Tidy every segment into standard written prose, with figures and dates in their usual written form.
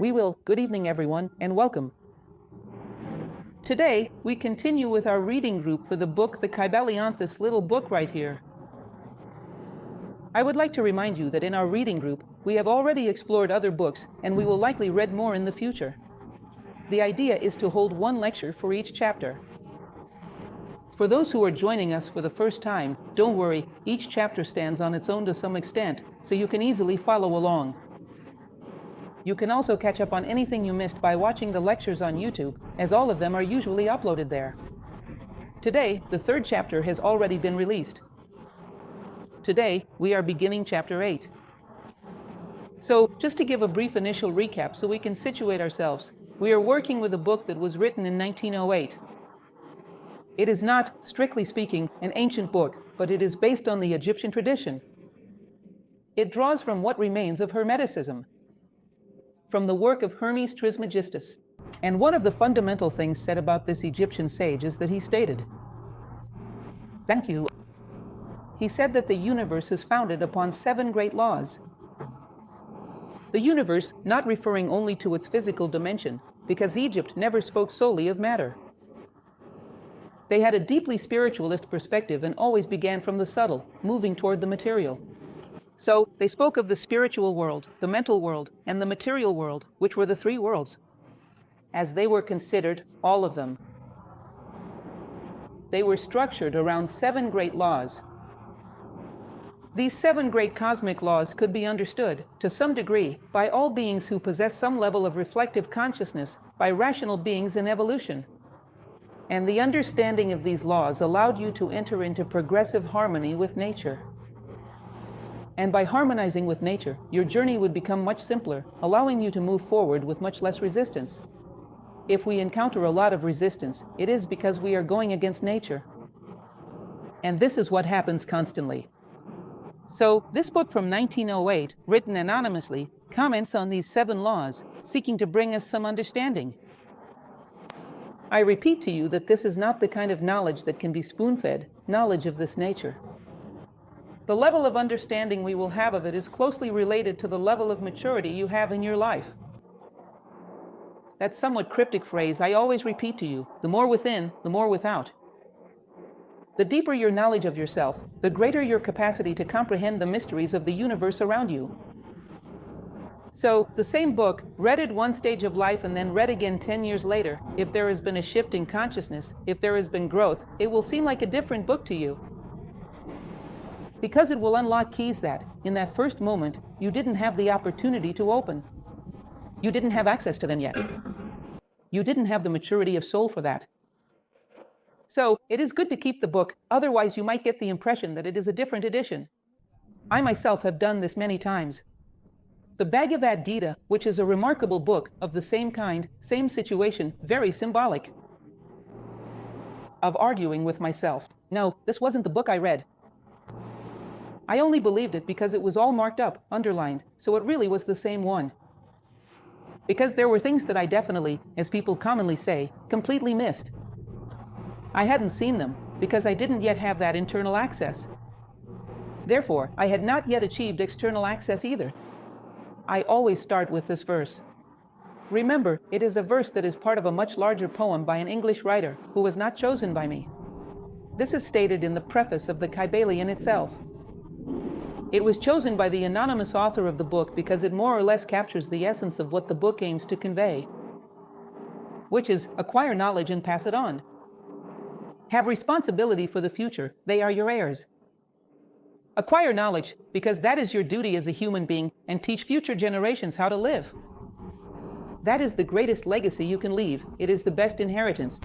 Good evening everyone, and welcome. Today, we continue with our reading group for the book The Kybalion, this little book right here. I would like to remind you that in our reading group, we have already explored other books, and we will likely read more in the future. The idea is to hold one lecture for each chapter. For those who are joining us for the first time, don't worry, each chapter stands on its own to some extent, so you can easily follow along. You can also catch up on anything you missed by watching the lectures on YouTube, as all of them are usually uploaded there. Today, the third chapter has already been released. Today, we are beginning chapter 8. So, just to give a brief initial recap so we can situate ourselves, we are working with a book that was written in 1908. It is not, strictly speaking, an ancient book, but it is based on the Egyptian tradition. It draws from what remains of Hermeticism, from the work of Hermes Trismegistus. And one of the fundamental things said about this Egyptian sage is that he stated, "Thank you." He said that the universe is founded upon 7 great laws. The universe not referring only to its physical dimension, because Egypt never spoke solely of matter. They had a deeply spiritualist perspective and always began from the subtle, moving toward the material. So, they spoke of the spiritual world, the mental world, and the material world, which were the 3 worlds, as they were considered, all of them. They were structured around 7 great laws. These 7 great cosmic laws could be understood, to some degree, by all beings who possess some level of reflective consciousness, by rational beings in evolution. And the understanding of these laws allowed you to enter into progressive harmony with nature. And by harmonizing with nature, your journey would become much simpler, allowing you to move forward with much less resistance. If we encounter a lot of resistance, it is because we are going against nature. And this is what happens constantly. So, this book from 1908, written anonymously, comments on these 7 laws, seeking to bring us some understanding. I repeat to you that this is not the kind of knowledge that can be spoon-fed, knowledge of this nature. The level of understanding we will have of it is closely related to the level of maturity you have in your life. That somewhat cryptic phrase I always repeat to you, the more within, the more without. The deeper your knowledge of yourself, the greater your capacity to comprehend the mysteries of the universe around you. So, the same book, read at one stage of life and then read again 10 years later, if there has been a shift in consciousness, if there has been growth, it will seem like a different book to you. Because it will unlock keys that, in that first moment, you didn't have the opportunity to open. You didn't have access to them yet. You didn't have the maturity of soul for that. So, it is good to keep the book, otherwise you might get the impression that it is a different edition. I myself have done this many times. The Bhagavad Gita, which is a remarkable book of the same kind, same situation, very symbolic of arguing with myself. No, this wasn't the book I read. I only believed it because it was all marked up, underlined, so it really was the same one. Because there were things that I definitely, as people commonly say, completely missed. I hadn't seen them, because I didn't yet have that internal access. Therefore, I had not yet achieved external access either. I always start with this verse. Remember, it is a verse that is part of a much larger poem by an English writer, who was not chosen by me. This is stated in the preface of the Kybalion itself. It was chosen by the anonymous author of the book because it more or less captures the essence of what the book aims to convey, which is acquire knowledge and pass it on. Have responsibility for the future, they are your heirs. Acquire knowledge because that is your duty as a human being, and teach future generations how to live. That is the greatest legacy you can leave. It is the best inheritance.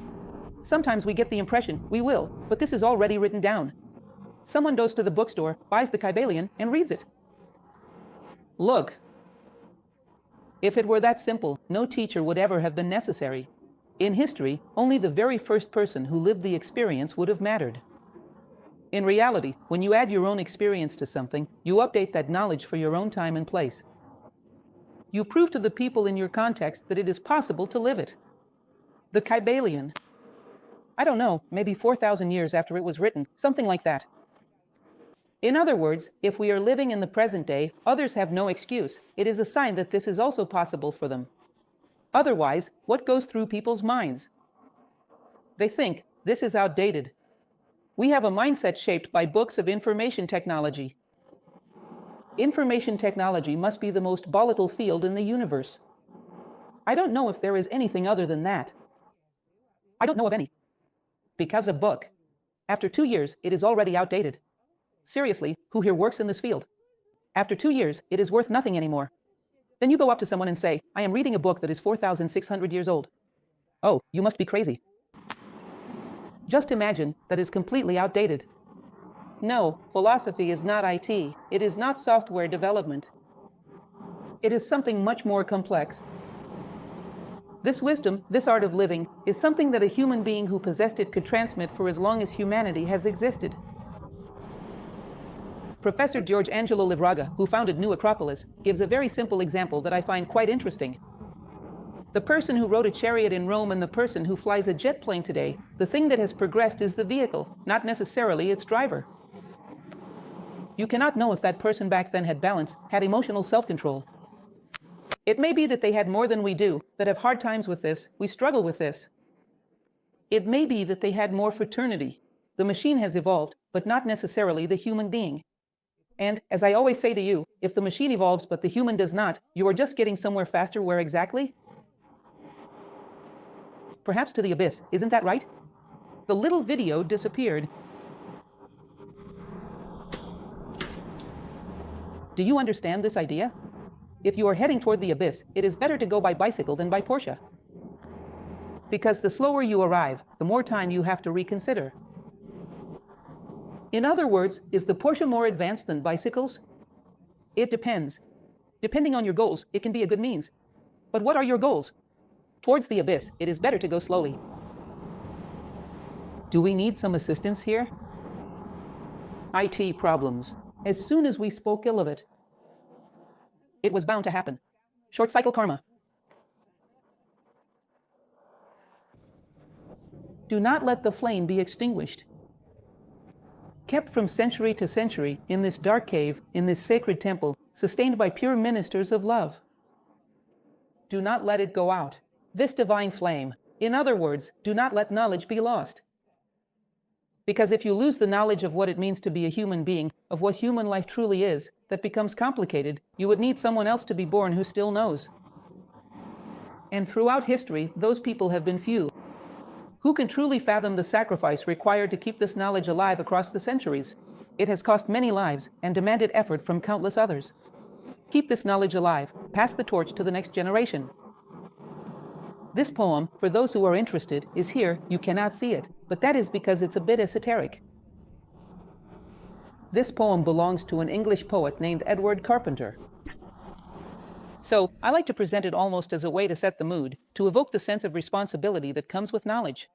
Sometimes we get the impression we will, but this is already written down. Someone goes to the bookstore, buys the Kybalion, and reads it. Look. If it were that simple, no teacher would ever have been necessary. In history, only the very first person who lived the experience would have mattered. In reality, when you add your own experience to something, you update that knowledge for your own time and place. You prove to the people in your context that it is possible to live it. The Kybalion. I don't know, maybe 4,000 years after it was written, something like that. In other words, if we are living in the present day, others have no excuse. It is a sign that this is also possible for them. Otherwise, what goes through people's minds? They think this is outdated. We have a mindset shaped by books of information technology. Information technology must be the most volatile field in the universe. I don't know if there is anything other than that. I don't know of any. Because a book. After 2 years, it is already outdated. Seriously, who here works in this field? After 2 years, it is worth nothing anymore. Then you go up to someone and say, I am reading a book that is 4,600 years old. Oh, you must be crazy. Just imagine that is completely outdated. No, philosophy is not IT. It is not software development. It is something much more complex. This wisdom, this art of living, is something that a human being who possessed it could transmit for as long as humanity has existed. Professor George Angelo Livraga, who founded New Acropolis, gives a very simple example that I find quite interesting. The person who rode a chariot in Rome and the person who flies a jet plane today, the thing that has progressed is the vehicle, not necessarily its driver. You cannot know if that person back then had balance, had emotional self-control. It may be that they had more than we do, that have hard times with this, we struggle with this. It may be that they had more fraternity. The machine has evolved, but not necessarily the human being. And, as I always say to you, if the machine evolves but the human does not, you are just getting somewhere faster. Where exactly? Perhaps to the abyss, isn't that right? The little video disappeared. Do you understand this idea? If you are heading toward the abyss, it is better to go by bicycle than by Porsche. Because the slower you arrive, the more time you have to reconsider. In other words, is the Porsche more advanced than bicycles? It depends. Depending on your goals, it can be a good means. But what are your goals? Towards the abyss, it is better to go slowly. Do we need some assistance here? IT problems. As soon as we spoke ill of it, it was bound to happen. Short cycle karma. Do not let the flame be extinguished. Kept from century to century in this dark cave, in this sacred temple, sustained by pure ministers of love. Do not let it go out. This divine flame. In other words, do not let knowledge be lost. Because if you lose the knowledge of what it means to be a human being, of what human life truly is, that becomes complicated, you would need someone else to be born who still knows. And throughout history, those people have been few. Who can truly fathom the sacrifice required to keep this knowledge alive across the centuries? It has cost many lives and demanded effort from countless others. Keep this knowledge alive, pass the torch to the next generation. This poem, for those who are interested, is here. You cannot see it, but that is because it's a bit esoteric. This poem belongs to an English poet named Edward Carpenter. So, I like to present it almost as a way to set the mood, to evoke the sense of responsibility that comes with knowledge.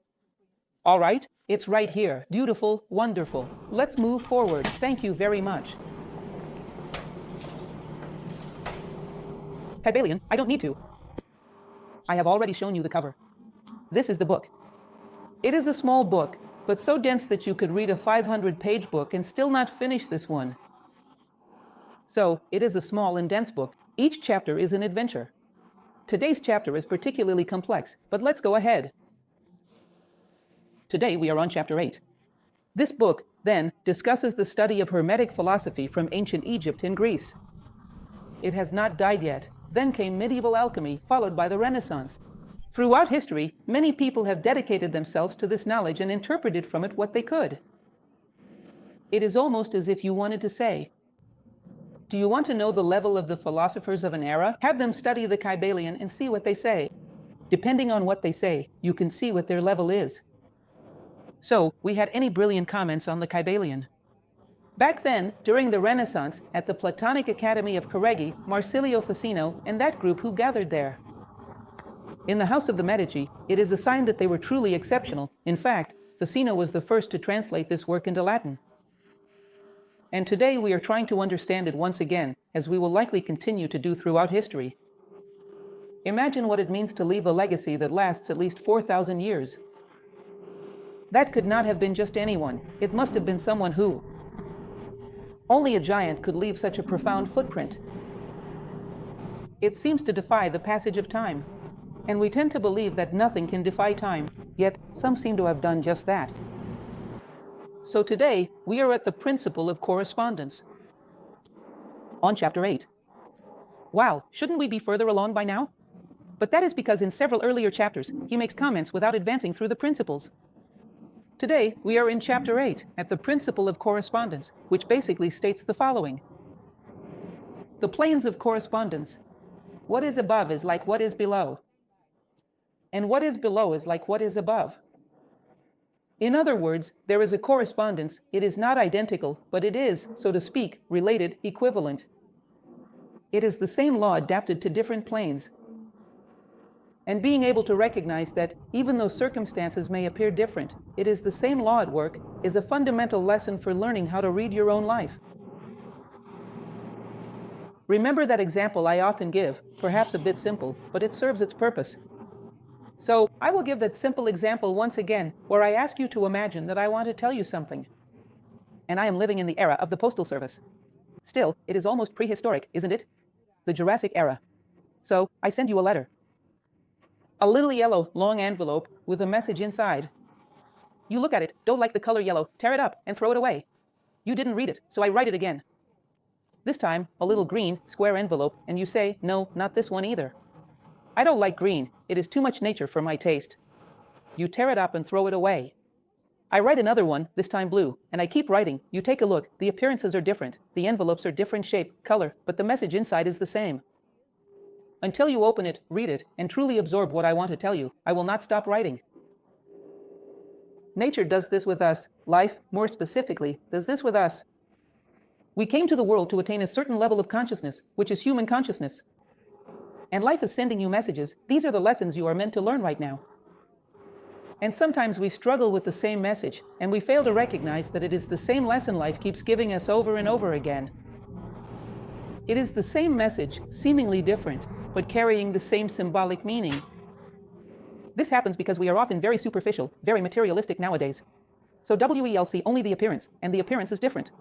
All right, it's right here. Beautiful, wonderful. Let's move forward. Thank you very much. Kybalion, I don't need to. I have already shown you the cover. This is the book. It is a small book, but so dense that you could read a 500-page book and still not finish this one. So, it is a small and dense book. Each chapter is an adventure. Today's chapter is particularly complex, but let's go ahead. Today we are on chapter 8. This book, then, discusses the study of Hermetic philosophy from ancient Egypt and Greece. It has not died yet. Then came medieval alchemy, followed by the Renaissance. Throughout history, many people have dedicated themselves to this knowledge and interpreted from it what they could. It is almost as if you wanted to say, do you want to know the level of the philosophers of an era? Have them study the Kybalion and see what they say. Depending on what they say, you can see what their level is. So, we had any brilliant comments on the Kybalion? Back then, during the Renaissance, at the Platonic Academy of Correggi, Marsilio Ficino and that group who gathered there. In the House of the Medici, it is a sign that they were truly exceptional. In fact, Ficino was the first to translate this work into Latin. And today we are trying to understand it once again, as we will likely continue to do throughout history. Imagine what it means to leave a legacy that lasts at least 4,000 years. That could not have been just anyone. It must have been someone who. Only a giant could leave such a profound footprint. It seems to defy the passage of time. And we tend to believe that nothing can defy time, yet some seem to have done just that. So today, we are at the principle of correspondence. On Chapter 8. Wow, shouldn't we be further along by now? But that is because in several earlier chapters, he makes comments without advancing through the principles. Today, we are in Chapter 8, at the principle of correspondence, which basically states the following. The planes of correspondence. What is above is like what is below. And what is below is like what is above. In other words, there is a correspondence. It is not identical, but it is, so to speak, related, equivalent. It is the same law adapted to different planes. And being able to recognize that, even though circumstances may appear different, it is the same law at work, is a fundamental lesson for learning how to read your own life. Remember that example I often give, perhaps a bit simple, but it serves its purpose. So, I will give that simple example once again, where I ask you to imagine that I want to tell you something. And I am living in the era of the Postal Service. Still, it is almost prehistoric, isn't it? The Jurassic era. So, I send you a letter. A little yellow, long envelope with a message inside. You look at it, don't like the color yellow, tear it up and throw it away. You didn't read it, so I write it again. This time, a little green, square envelope, and you say, no, not this one either. I don't like green, it is too much nature for my taste. You tear it up and throw it away. I write another one, this time blue, and I keep writing. You take a look, the appearances are different, the envelopes are different shape, color, but the message inside is the same. Until you open it, read it, and truly absorb what I want to tell you, I will not stop writing. Nature does this with us. Life, more specifically, does this with us. We came to the world to attain a certain level of consciousness, which is human consciousness. And life is sending you messages. These are the lessons you are meant to learn right now. And sometimes we struggle with the same message, and we fail to recognize that it is the same lesson life keeps giving us over and over again. It is the same message, seemingly different, but carrying the same symbolic meaning. This happens because we are often very superficial, very materialistic nowadays. So we'll see only the appearance, and the appearance is different.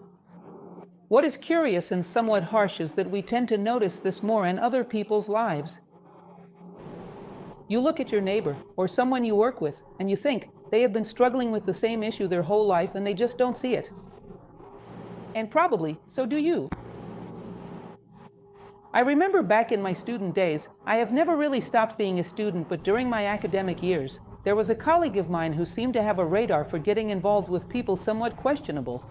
What is curious and somewhat harsh is that we tend to notice this more in other people's lives. You look at your neighbor, or someone you work with, and you think they have been struggling with the same issue their whole life and they just don't see it. And probably, so do you. I remember back in my student days, I have never really stopped being a student, but during my academic years, there was a colleague of mine who seemed to have a radar for getting involved with people somewhat questionable.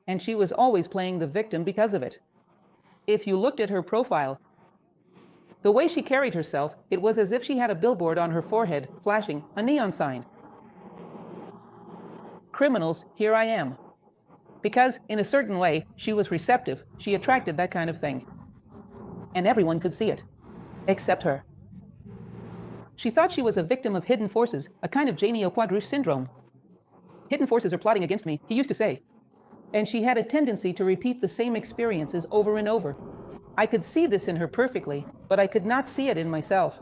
And she was always playing the victim because of it. If you looked at her profile, the way she carried herself, it was as if she had a billboard on her forehead, flashing a neon sign. Criminals, here I am. Because, in a certain way, she was receptive, she attracted that kind of thing. And everyone could see it. Except her. She thought she was a victim of hidden forces, a kind of Janio Quadrouche syndrome. Hidden forces are plotting against me, he used to say. And she had a tendency to repeat the same experiences over and over. I could see this in her perfectly, but I could not see it in myself.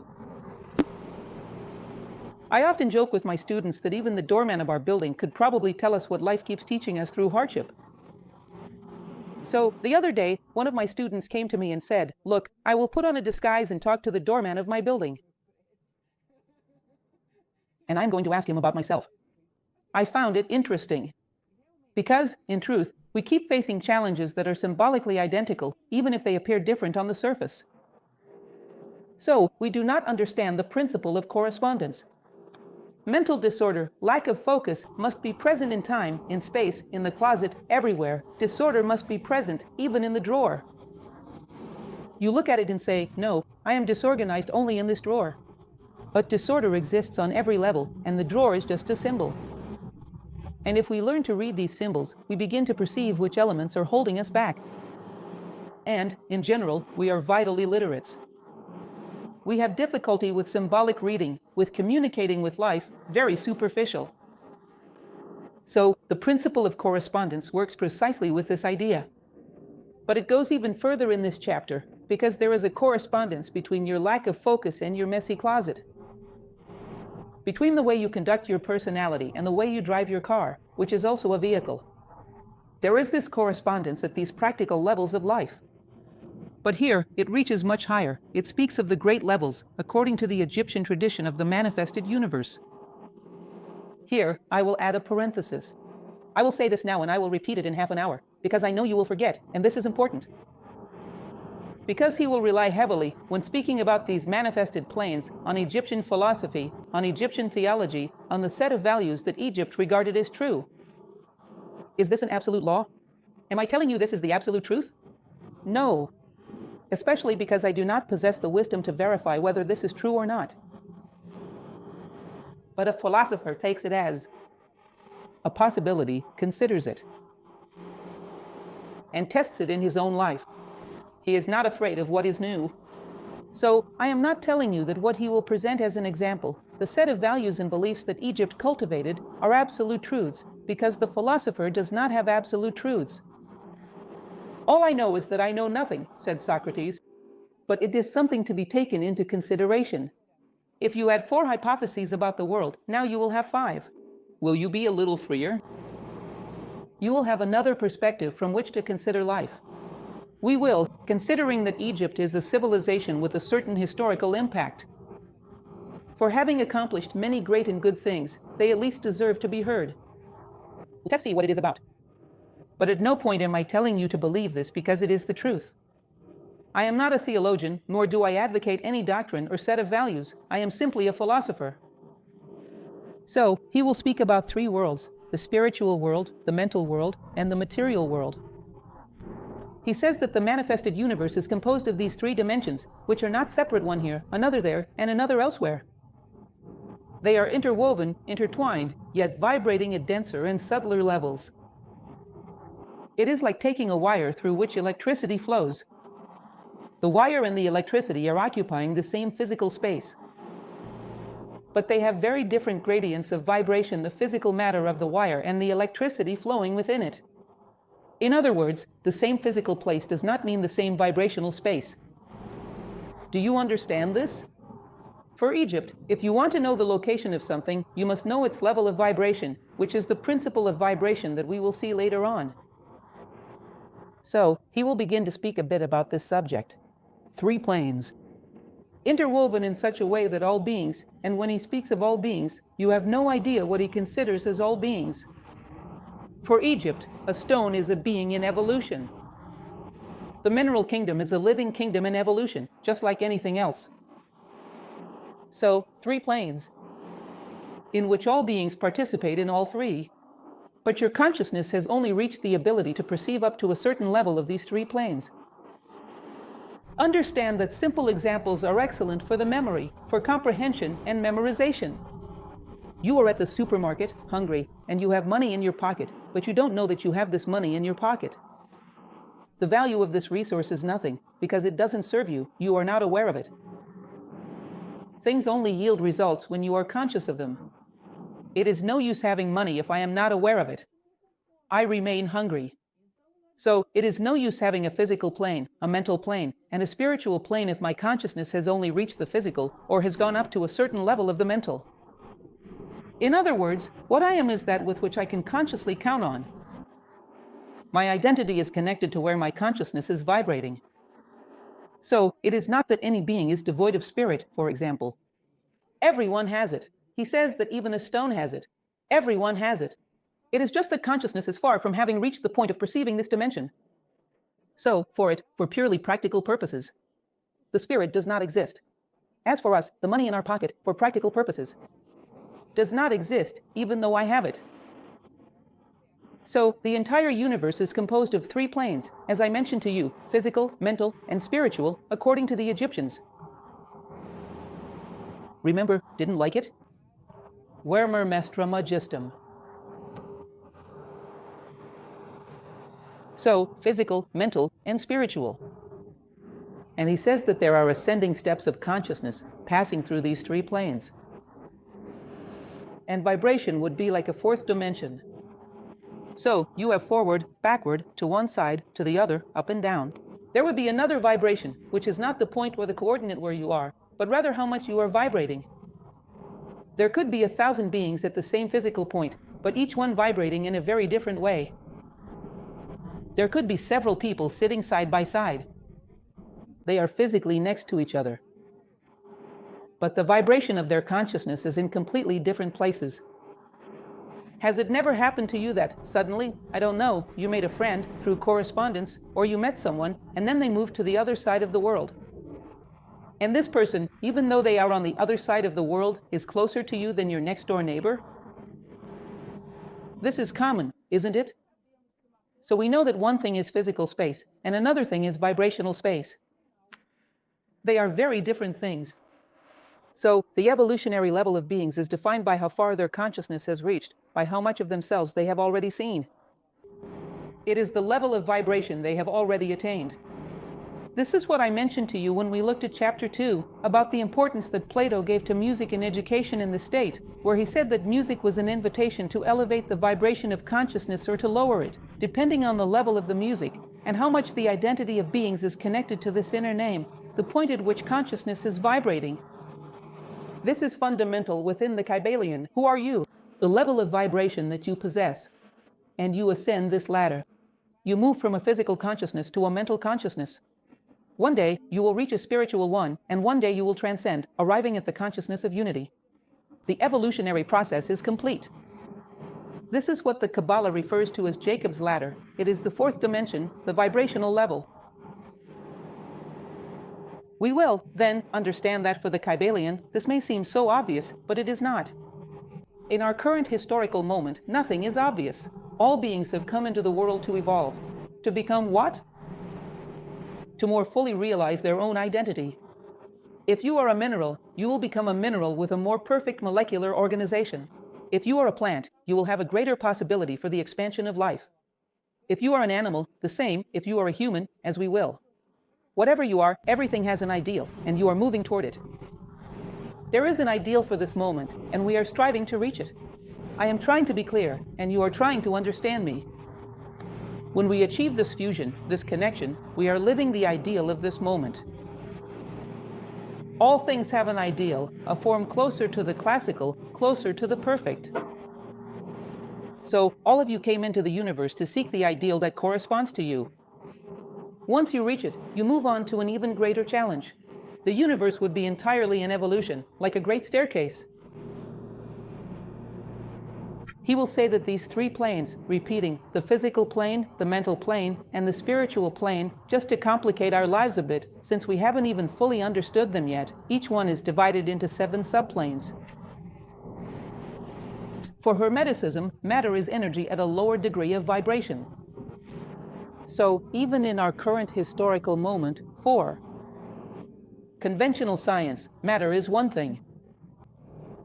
I often joke with my students that even the doorman of our building could probably tell us what life keeps teaching us through hardship. So, the other day, one of my students came to me and said, "Look, I will put on a disguise and talk to the doorman of my building. And I'm going to ask him about myself." I found it interesting. Because, in truth, we keep facing challenges that are symbolically identical, even if they appear different on the surface. So, we do not understand the principle of correspondence. Mental disorder, lack of focus, must be present in time, in space, in the closet, everywhere. Disorder must be present, even in the drawer. You look at it and say, no, I am disorganized only in this drawer. But disorder exists on every level, and the drawer is just a symbol. And if we learn to read these symbols, we begin to perceive which elements are holding us back. And, in general, we are vital illiterates. We have difficulty with symbolic reading, with communicating with life, very superficial. So, the principle of correspondence works precisely with this idea. But it goes even further in this chapter, because there is a correspondence between your lack of focus and your messy closet. Between the way you conduct your personality and the way you drive your car, which is also a vehicle. There is this correspondence at these practical levels of life. But here, it reaches much higher. It speaks of the great levels, according to the Egyptian tradition of the manifested universe. Here, I will add a parenthesis. I will say this now and I will repeat it in half an hour, because I know you will forget, and this is important. Because he will rely heavily, when speaking about these manifested planes, on Egyptian philosophy, on Egyptian theology, on the set of values that Egypt regarded as true. Is this an absolute law? Am I telling you this is the absolute truth? No. Especially because I do not possess the wisdom to verify whether this is true or not. But a philosopher takes it as a possibility, considers it, and tests it in his own life. He is not afraid of what is new. So, I am not telling you that what he will present as an example, the set of values and beliefs that Egypt cultivated, are absolute truths, because the philosopher does not have absolute truths. All I know is that I know nothing, said Socrates, but it is something to be taken into consideration. If you had 4 hypotheses about the world, now you will have 5. Will you be a little freer? You will have another perspective from which to consider life. We will, considering that Egypt is a civilization with a certain historical impact. For having accomplished many great and good things, they at least deserve to be heard. Let's see what it is about. But at no point am I telling you to believe this because it is the truth. I am not a theologian, nor do I advocate any doctrine or set of values. I am simply a philosopher. So, he will speak about 3 worlds, the spiritual world, the mental world, and the material world. He says that the manifested universe is composed of these 3 dimensions, which are not separate, one here, another there, and another elsewhere. They are interwoven, intertwined, yet vibrating at denser and subtler levels. It is like taking a wire through which electricity flows. The wire and the electricity are occupying the same physical space, but they have very different gradients of vibration, the physical matter of the wire and the electricity flowing within it. In other words, the same physical place does not mean the same vibrational space. Do you understand this? For Egypt, if you want to know the location of something, you must know its level of vibration, which is the principle of vibration that we will see later on. So, he will begin to speak a bit about this subject. 3 planes, interwoven in such a way that all beings, and when he speaks of all beings, you have no idea what he considers as all beings. For Egypt, a stone is a being in evolution. The mineral kingdom is a living kingdom in evolution, just like anything else. So, 3 planes, in which all beings participate in all 3. But your consciousness has only reached the ability to perceive up to a certain level of these 3 planes. Understand that simple examples are excellent for the memory, for comprehension and memorization. You are at the supermarket, hungry, and you have money in your pocket, but you don't know that you have this money in your pocket. The value of this resource is nothing, because it doesn't serve you, you are not aware of it. Things only yield results when you are conscious of them. It is no use having money if I am not aware of it. I remain hungry. So, it is no use having a physical plane, a mental plane, and a spiritual plane if my consciousness has only reached the physical, or has gone up to a certain level of the mental. In other words, what I am is that with which I can consciously count on. My identity is connected to where my consciousness is vibrating. So, it is not that any being is devoid of spirit, for example. Everyone has it. He says that even a stone has it. Everyone has it. It is just that consciousness is far from having reached the point of perceiving this dimension. So, for purely practical purposes, the spirit does not exist. As for us, the money in our pocket, for practical purposes, does not exist, even though I have it. So, the entire universe is composed of 3 planes, as I mentioned to you, physical, mental, and spiritual, according to the Egyptians. Remember, didn't like it? Vermer mestra magistum. So, physical, mental, and spiritual. And he says that there are ascending steps of consciousness passing through these 3 planes. And vibration would be like a 4th dimension. So, you have forward, backward, to one side, to the other, up and down. There would be another vibration, which is not the point or the coordinate where you are, but rather how much you are vibrating. There could be 1,000 beings at the same physical point, but each one vibrating in a very different way. There could be several people sitting side by side. They are physically next to each other. But the vibration of their consciousness is in completely different places. Has it never happened to you that suddenly, I don't know, you made a friend through correspondence, or you met someone and then they moved to the other side of the world? And this person, even though they are on the other side of the world, is closer to you than your next door neighbor? This is common, isn't it? So we know that one thing is physical space and another thing is vibrational space. They are very different things. So the evolutionary level of beings is defined by how far their consciousness has reached, by how much of themselves they have already seen. It is the level of vibration they have already attained. This is what I mentioned to you when we looked at chapter 2 about the importance that Plato gave to music in education in the state, where he said that music was an invitation to elevate the vibration of consciousness or to lower it, depending on the level of the music, and how much the identity of beings is connected to this inner name, the point at which consciousness is vibrating. This is fundamental within the Kybalion. Who are you? The level of vibration that you possess. And you ascend this ladder. You move from a physical consciousness to a mental consciousness. One day, you will reach a spiritual one, and one day you will transcend, arriving at the consciousness of unity. The evolutionary process is complete. This is what the Kabbalah refers to as Jacob's ladder. It is the fourth dimension, the vibrational level. We will, then, understand that for the Kybalion, this may seem so obvious, but it is not. In our current historical moment, nothing is obvious. All beings have come into the world to evolve. To become what? To more fully realize their own identity. If you are a mineral, you will become a mineral with a more perfect molecular organization. If you are a plant, you will have a greater possibility for the expansion of life. If you are an animal, the same, if you are a human, as we will. Whatever you are, everything has an ideal, and you are moving toward it. There is an ideal for this moment, and we are striving to reach it. I am trying to be clear, and you are trying to understand me. When we achieve this fusion, this connection, we are living the ideal of this moment. All things have an ideal, a form closer to the classical, closer to the perfect. So, all of you came into the universe to seek the ideal that corresponds to you. Once you reach it, you move on to an even greater challenge. The universe would be entirely in evolution, like a great staircase. He will say that these three planes, repeating, the physical plane, the mental plane, and the spiritual plane, just to complicate our lives a bit, since we haven't even fully understood them yet, each one is divided into 7 subplanes. For Hermeticism, matter is energy at a lower degree of vibration. So, even in our current historical moment, for conventional science, matter is one thing.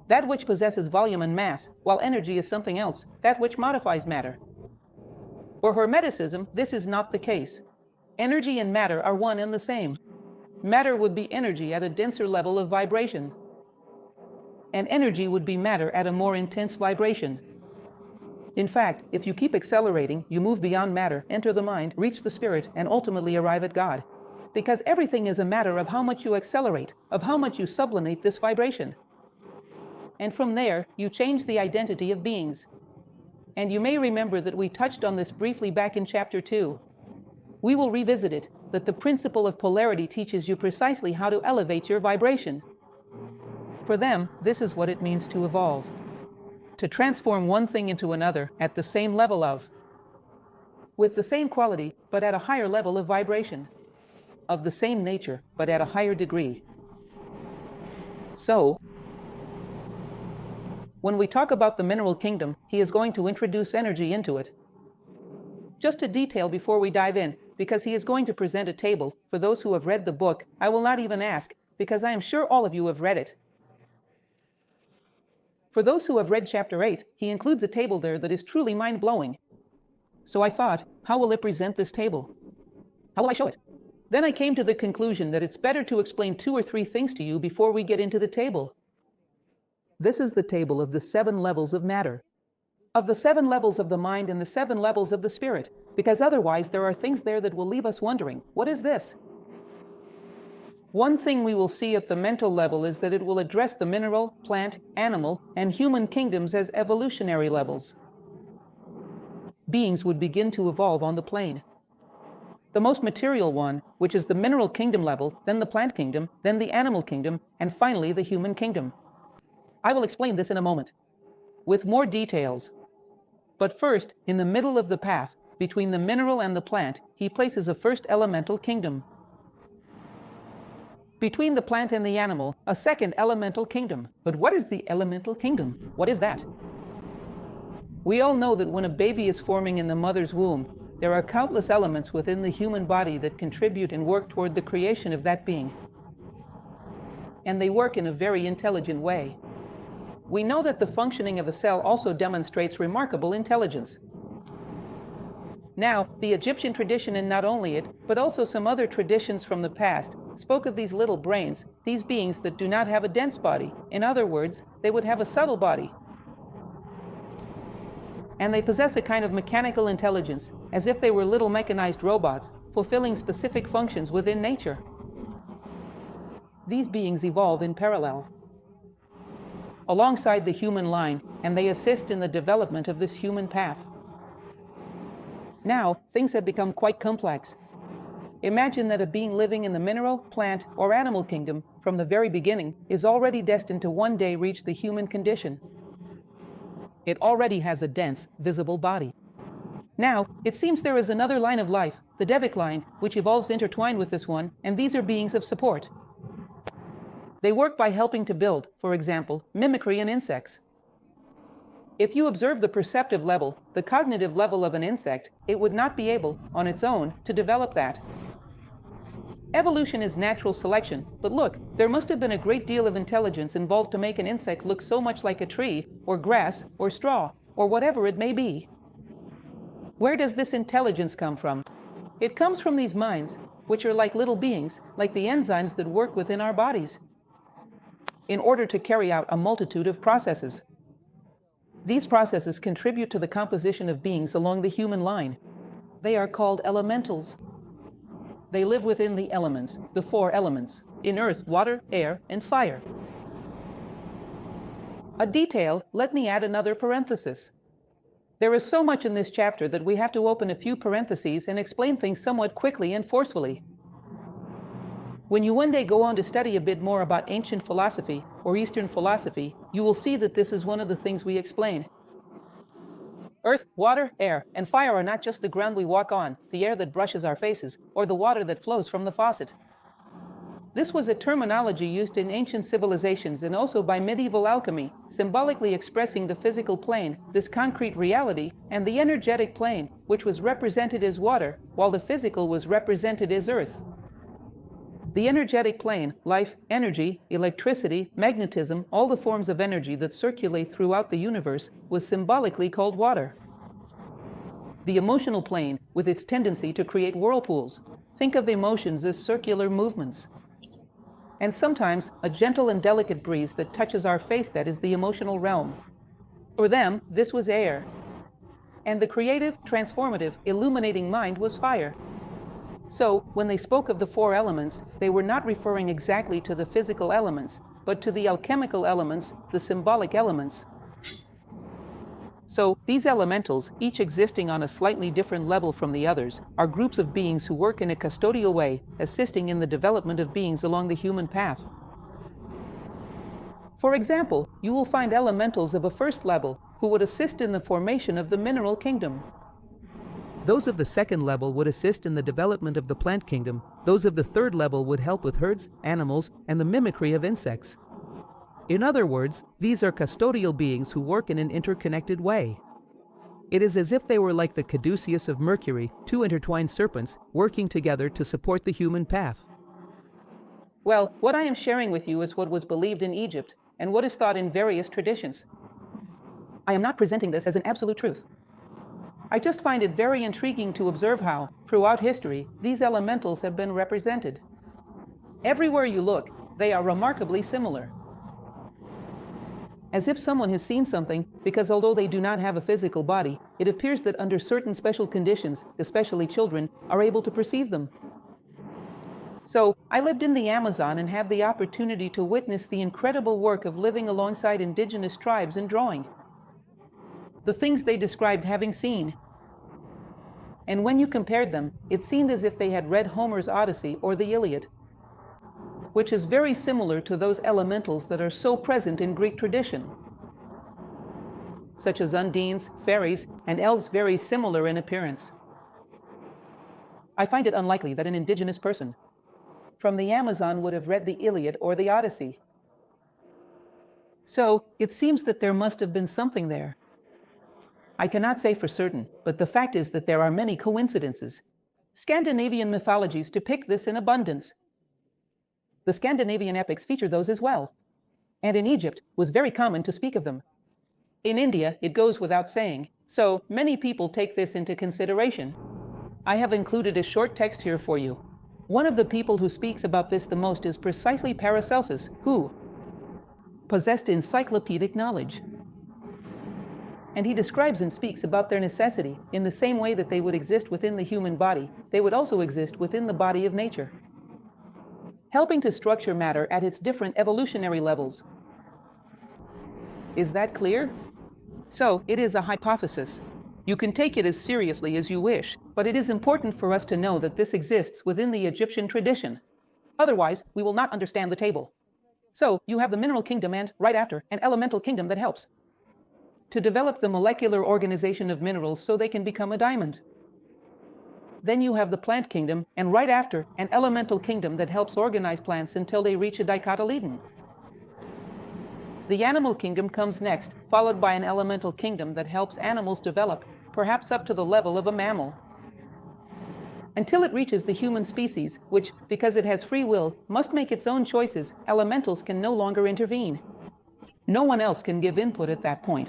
That which possesses volume and mass, while energy is something else, that which modifies matter. For Hermeticism, this is not the case. Energy and matter are one and the same. Matter would be energy at a denser level of vibration, and energy would be matter at a more intense vibration. In fact, if you keep accelerating, you move beyond matter, enter the mind, reach the spirit, and ultimately arrive at God. Because everything is a matter of how much you accelerate, of how much you sublimate this vibration. And from there, you change the identity of beings. And you may remember that we touched on this briefly back in chapter 2. We will revisit it, that the principle of polarity teaches you precisely how to elevate your vibration. For them, this is what it means to evolve. To transform one thing into another at the same level of, with the same quality, but at a higher level of vibration. Of the same nature, but at a higher degree. So, when we talk about the mineral kingdom, he is going to introduce energy into it. Just a detail before we dive in, because he is going to present a table. For those who have read the book, I will not even ask, because I am sure all of you have read it. For those who have read chapter 8, he includes a table there that is truly mind-blowing. So I thought, how will it present this table? How will I show it? Then I came to the conclusion that it's better to explain 2 or 3 things to you before we get into the table. This is the table of the 7 levels of matter, of the 7 levels of the mind and the 7 levels of the spirit, because otherwise there are things there that will leave us wondering, what is this? One thing we will see at the mental level is that it will address the mineral, plant, animal, and human kingdoms as evolutionary levels. Beings would begin to evolve on the plane. The most material one, which is the mineral kingdom level, then the plant kingdom, then the animal kingdom, and finally the human kingdom. I will explain this in a moment, with more details. But first, in the middle of the path, between the mineral and the plant, he places a first elemental kingdom. Between the plant and the animal, a second elemental kingdom. But what is the elemental kingdom? What is that? We all know that when a baby is forming in the mother's womb, there are countless elements within the human body that contribute and work toward the creation of that being. And they work in a very intelligent way. We know that the functioning of a cell also demonstrates remarkable intelligence. Now, the Egyptian tradition, and not only it, but also some other traditions from the past, spoke of these little brains, these beings that do not have a dense body. In other words, they would have a subtle body. And they possess a kind of mechanical intelligence, as if they were little mechanized robots, fulfilling specific functions within nature. These beings evolve in parallel, alongside the human line, and they assist in the development of this human path. Now, things have become quite complex. Imagine that a being living in the mineral, plant, or animal kingdom from the very beginning is already destined to one day reach the human condition. It already has a dense, visible body. Now, it seems there is another line of life, the Devic line, which evolves intertwined with this one, and these are beings of support. They work by helping to build, for example, mimicry in insects. If you observe the perceptive level, the cognitive level of an insect, it would not be able, on its own, to develop that. Evolution is natural selection, but look, there must have been a great deal of intelligence involved to make an insect look so much like a tree, or grass, or straw, or whatever it may be. Where does this intelligence come from? It comes from these minds, which are like little beings, like the enzymes that work within our bodies, in order to carry out a multitude of processes. These processes contribute to the composition of beings along the human line. They are called elementals. They live within the elements, the four elements, in earth, water, air, and fire. A detail, let me add another parenthesis. There is so much in this chapter that we have to open a few parentheses and explain things somewhat quickly and forcefully. When you one day go on to study a bit more about ancient philosophy or Eastern philosophy, you will see that this is one of the things we explain. Earth, water, air, and fire are not just the ground we walk on, the air that brushes our faces, or the water that flows from the faucet. This was a terminology used in ancient civilizations and also by medieval alchemy, symbolically expressing the physical plane, this concrete reality, and the energetic plane, which was represented as water, while the physical was represented as earth. The energetic plane, life, energy, electricity, magnetism, all the forms of energy that circulate throughout the universe, was symbolically called water. The emotional plane, with its tendency to create whirlpools. Think of emotions as circular movements. And sometimes a gentle and delicate breeze that touches our face, that is the emotional realm. For them, this was air. And the creative, transformative, illuminating mind was fire. So, when they spoke of the four elements, they were not referring exactly to the physical elements, but to the alchemical elements, the symbolic elements. So, these elementals, each existing on a slightly different level from the others, are groups of beings who work in a custodial way, assisting in the development of beings along the human path. For example, you will find elementals of a first level, who would assist in the formation of the mineral kingdom. Those of the second level would assist in the development of the plant kingdom. Those of the third level would help with herds, animals, and the mimicry of insects. In other words, these are custodial beings who work in an interconnected way. It is as if they were like the caduceus of Mercury, two intertwined serpents, working together to support the human path. Well, what I am sharing with you is what was believed in Egypt, and what is thought in various traditions. I am not presenting this as an absolute truth. I just find it very intriguing to observe how, throughout history, these elementals have been represented. Everywhere you look, they are remarkably similar. As if someone has seen something, because although they do not have a physical body, it appears that under certain special conditions, especially children, are able to perceive them. So, I lived in the Amazon and had the opportunity to witness the incredible work of living alongside indigenous tribes and drawing. The things they described having seen. and when you compared them, it seemed as if they had read Homer's Odyssey or the Iliad, which is very similar to those elementals that are so present in Greek tradition, such as undines, fairies, and elves, very similar in appearance. I find it unlikely that an indigenous person from the Amazon would have read the Iliad or the Odyssey. So it seems that there must have been something there. I cannot say for certain, but the fact is that there are many coincidences. Scandinavian mythologies depict this in abundance. The Scandinavian epics feature those as well, and in Egypt was very common to speak of them. In India, it goes without saying, so many people take this into consideration. I have included a short text here for you. One of the people who speaks about this the most is precisely Paracelsus, who possessed encyclopedic knowledge. And he describes and speaks about their necessity in the same way that they would exist within the human body, they would also exist within the body of nature, helping to structure matter at its different evolutionary levels. Is that clear? So, it is a hypothesis. You can take it as seriously as you wish, but it is important for us to know that this exists within the Egyptian tradition. Otherwise, we will not understand the table. So, you have the mineral kingdom and, right after, an elemental kingdom that helps to develop the molecular organization of minerals so they can become a diamond. Then you have the plant kingdom, and right after, an elemental kingdom that helps organize plants until they reach a dicotyledon. The animal kingdom comes next, followed by an elemental kingdom that helps animals develop, perhaps up to the level of a mammal, until it reaches the human species, which, because it has free will, must make its own choices. Elementals can no longer intervene. No one else can give input at that point.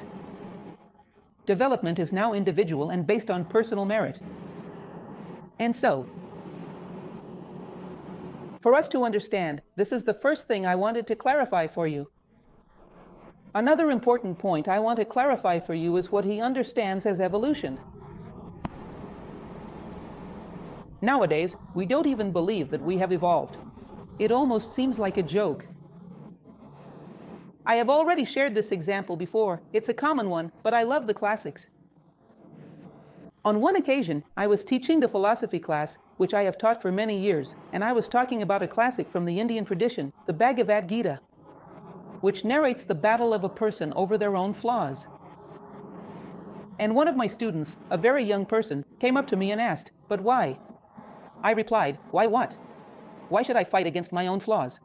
Development is now individual and based on personal merit. And so, for us to understand, this is the first thing I wanted to clarify for you. Another important point I want to clarify for you is what he understands as evolution. Nowadays, we don't even believe that we have evolved. It almost seems like a joke. I have already shared this example before. It's a common one, but I love the classics. On one occasion, I was teaching the philosophy class, which I have taught for many years, and I was talking about a classic from the Indian tradition, the Bhagavad Gita, which narrates the battle of a person over their own flaws. And one of my students, a very young person, came up to me and asked, "But why?" I replied, "Why what? Why should I fight against my own flaws?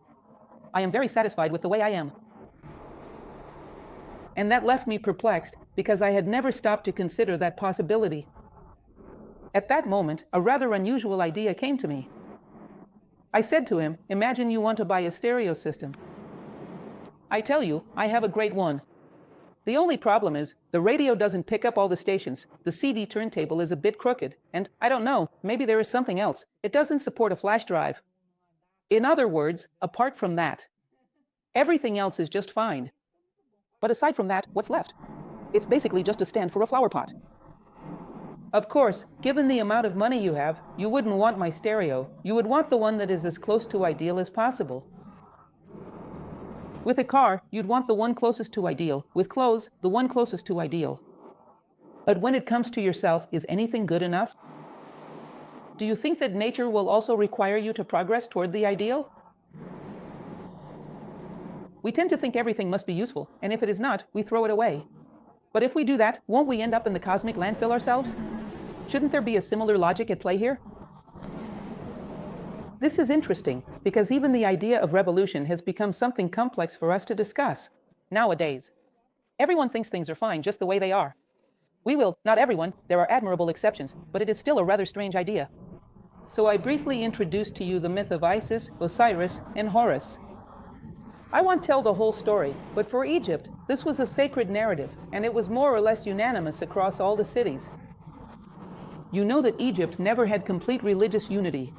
I am very satisfied with the way I am." And that left me perplexed, because I had never stopped to consider that possibility. At that moment, a rather unusual idea came to me. I said to him, "Imagine you want to buy a stereo system. I tell you, I have a great one. The only problem is, the radio doesn't pick up all the stations, the CD turntable is a bit crooked, and, I don't know, maybe there is something else, it doesn't support a flash drive. In other words, apart from that, everything else is just fine. But aside from that, what's left? It's basically just a stand for a flower pot. Of course, given the amount of money you have, you wouldn't want my stereo, you would want the one that is as close to ideal as possible. With a car, you'd want the one closest to ideal. With clothes, the one closest to ideal. But when it comes to yourself, is anything good enough? Do you think that nature will also require you to progress toward the ideal? We tend to think everything must be useful, and if it is not, we throw it away. But if we do that, won't we end up in the cosmic landfill ourselves? Shouldn't there be a similar logic at play here? This is interesting, because even the idea of revolution has become something complex for us to discuss. Nowadays, everyone thinks things are fine just the way they are. We will, not everyone, there are admirable exceptions, but it is still a rather strange idea. So I briefly introduced to you the myth of Isis, Osiris, and Horus. I won't tell the whole story, but for Egypt, this was a sacred narrative, and it was more or less unanimous across all the cities. You know that Egypt never had complete religious unity.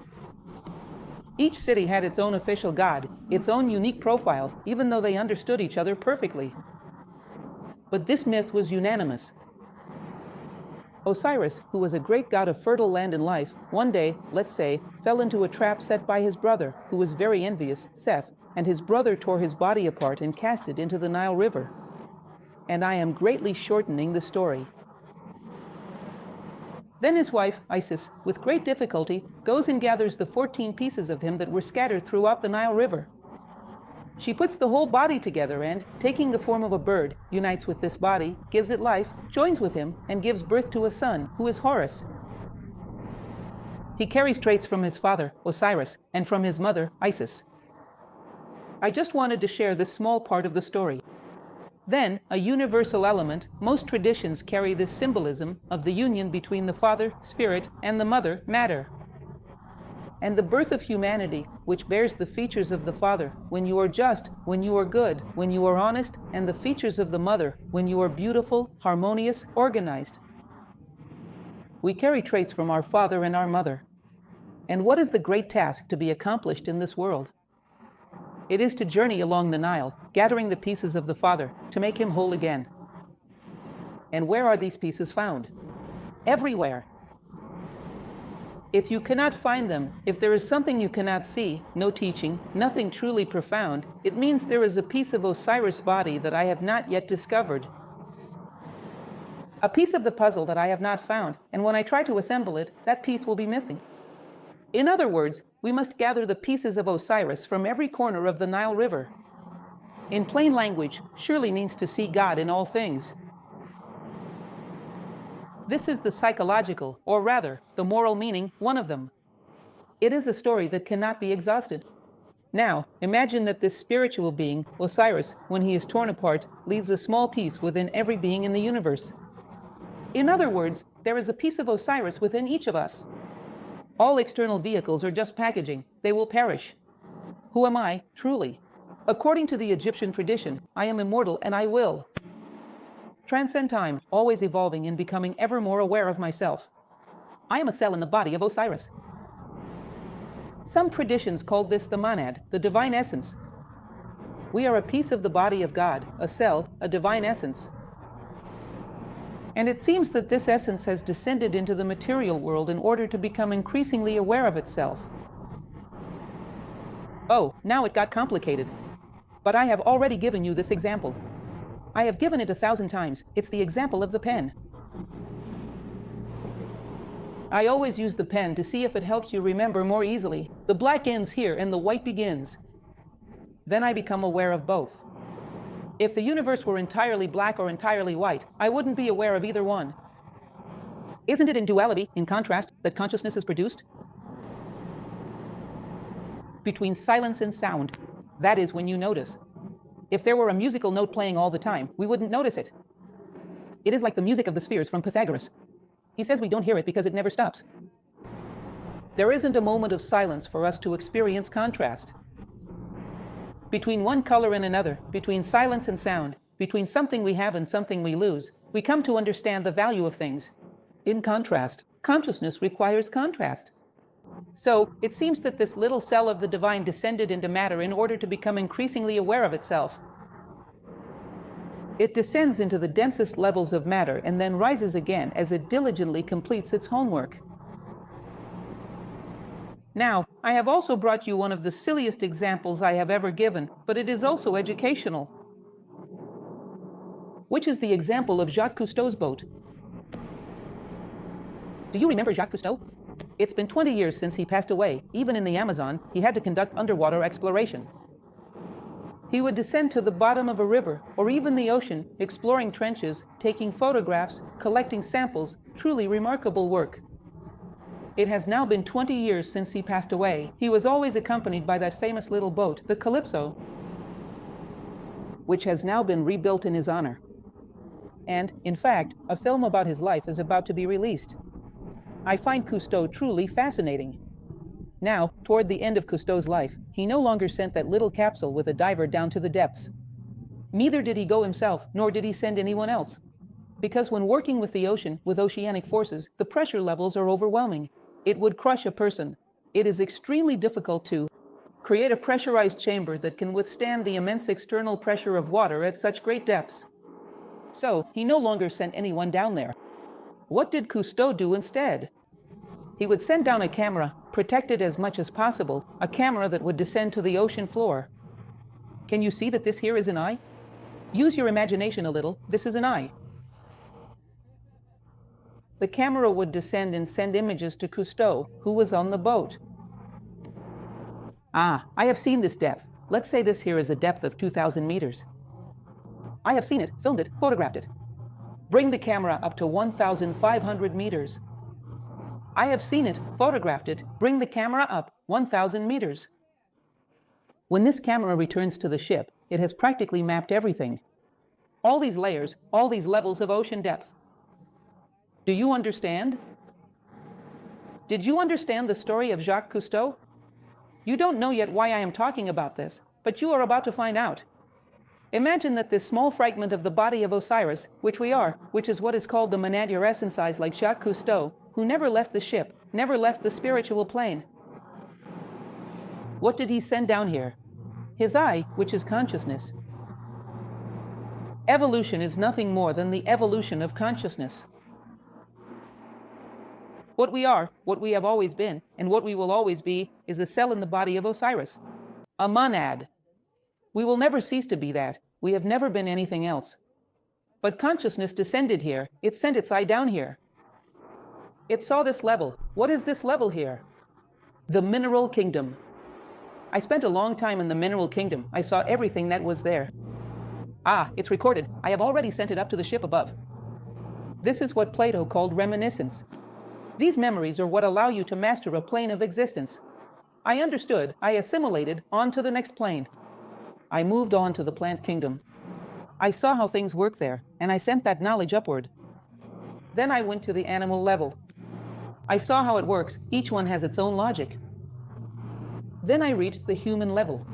Each city had its own official god, its own unique profile, even though they understood each other perfectly. But this myth was unanimous. Osiris, who was a great god of fertile land and life, one day, let's say, fell into a trap set by his brother, who was very envious, Seth, and his brother tore his body apart and cast it into the Nile River. And I am greatly shortening the story. Then his wife, Isis, with great difficulty, goes and gathers the 14 pieces of him that were scattered throughout the Nile River. She puts the whole body together and, taking the form of a bird, unites with this body, gives it life, joins with him, and gives birth to a son, who is Horus. He carries traits from his father, Osiris, and from his mother, Isis. I just wanted to share this small part of the story. Then, a universal element, most traditions carry this symbolism of the union between the Father, Spirit, and the Mother, Matter. And the birth of humanity, which bears the features of the Father, when you are just, when you are good, when you are honest, and the features of the Mother, when you are beautiful, harmonious, organized. We carry traits from our Father and our Mother. And what is the great task to be accomplished in this world? It is to journey along the Nile, gathering the pieces of the Father, to make him whole again. And where are these pieces found? Everywhere. If you cannot find them, if there is something you cannot see, no teaching, nothing truly profound, it means there is a piece of Osiris' body that I have not yet discovered. A piece of the puzzle that I have not found, and when I try to assemble it, that piece will be missing. In other words, we must gather the pieces of Osiris from every corner of the Nile River. In plain language, surely means to see God in all things. This is the psychological, or rather, the moral meaning, one of them. It is a story that cannot be exhausted. Now, imagine that this spiritual being, Osiris, when he is torn apart, leaves a small piece within every being in the universe. In other words, there is a piece of Osiris within each of us. All external vehicles are just packaging. They will perish. Who am I, truly? According to the Egyptian tradition, I am immortal and I will transcend time, always evolving and becoming ever more aware of myself. I am a cell in the body of Osiris. Some traditions call this the monad, the divine essence. We are a piece of the body of God, a cell, a divine essence. And it seems that this essence has descended into the material world in order to become increasingly aware of itself. Oh, now it got complicated. But I have already given you this example. I have given it 1,000 times. It's the example of the pen. I always use the pen to see if it helps you remember more easily. The black ends here and the white begins. Then I become aware of both. If the universe were entirely black or entirely white, I wouldn't be aware of either one. Isn't it in duality, in contrast, that consciousness is produced? Between silence and sound, that is when you notice. If there were a musical note playing all the time, we wouldn't notice it. It is like the music of the spheres from Pythagoras. He says we don't hear it because it never stops. There isn't a moment of silence for us to experience contrast. Between one color and another, between silence and sound, between something we have and something we lose, we come to understand the value of things. In contrast, consciousness requires contrast. So, it seems that this little cell of the divine descended into matter in order to become increasingly aware of itself. It descends into the densest levels of matter and then rises again as it diligently completes its homework. Now, I have also brought you one of the silliest examples I have ever given, but it is also educational. Which is the example of Jacques Cousteau's boat. Do you remember Jacques Cousteau? It's been 20 years since he passed away. Even in the Amazon, he had to conduct underwater exploration. He would descend to the bottom of a river, or even the ocean, exploring trenches, taking photographs, collecting samples, truly remarkable work. It has now been 20 years since he passed away. He was always accompanied by that famous little boat, the Calypso, which has now been rebuilt in his honor. And, in fact, a film about his life is about to be released. I find Cousteau truly fascinating. Now, toward the end of Cousteau's life, he no longer sent that little capsule with a diver down to the depths. Neither did he go himself, nor did he send anyone else. Because when working with the ocean, with oceanic forces, the pressure levels are overwhelming. It would crush a person. It is extremely difficult to create a pressurized chamber that can withstand the immense external pressure of water at such great depths. So, he no longer sent anyone down there. What did Cousteau do instead? He would send down a camera, protected as much as possible, a camera that would descend to the ocean floor. Can you see that this here is an eye? Use your imagination a little. This is an eye. The camera would descend and send images to Cousteau, who was on the boat. Ah, I have seen this depth. Let's say this here is a depth of 2,000 meters. I have seen it, filmed it, photographed it. Bring the camera up to 1,500 meters. I have seen it, photographed it. Bring the camera up 1,000 meters. When this camera returns to the ship, it has practically mapped everything. All these layers, all these levels of ocean depth. Do you understand? Did you understand the story of Jacques Cousteau? You don't know yet why I am talking about this, but you are about to find out. Imagine that this small fragment of the body of Osiris, which we are, which is what is called the monad your essence eyes, like Jacques Cousteau, who never left the ship, never left the spiritual plane. What did he send down here? His eye, which is consciousness. Evolution is nothing more than the evolution of consciousness. What we are, what we have always been, and what we will always be, is a cell in the body of Osiris. A monad. We will never cease to be that. We have never been anything else. But consciousness descended here. It sent its eye down here. It saw this level. What is this level here? The mineral kingdom. I spent a long time in the mineral kingdom. I saw everything that was there. Ah, it's recorded. I have already sent it up to the ship above. This is what Plato called reminiscence. These memories are what allow you to master a plane of existence. I understood. I assimilated on to the next plane. I moved on to the plant kingdom. I saw how things work there, and I sent that knowledge upward. Then I went to the animal level. I saw how it works. Each one has its own logic. Then I reached the human level.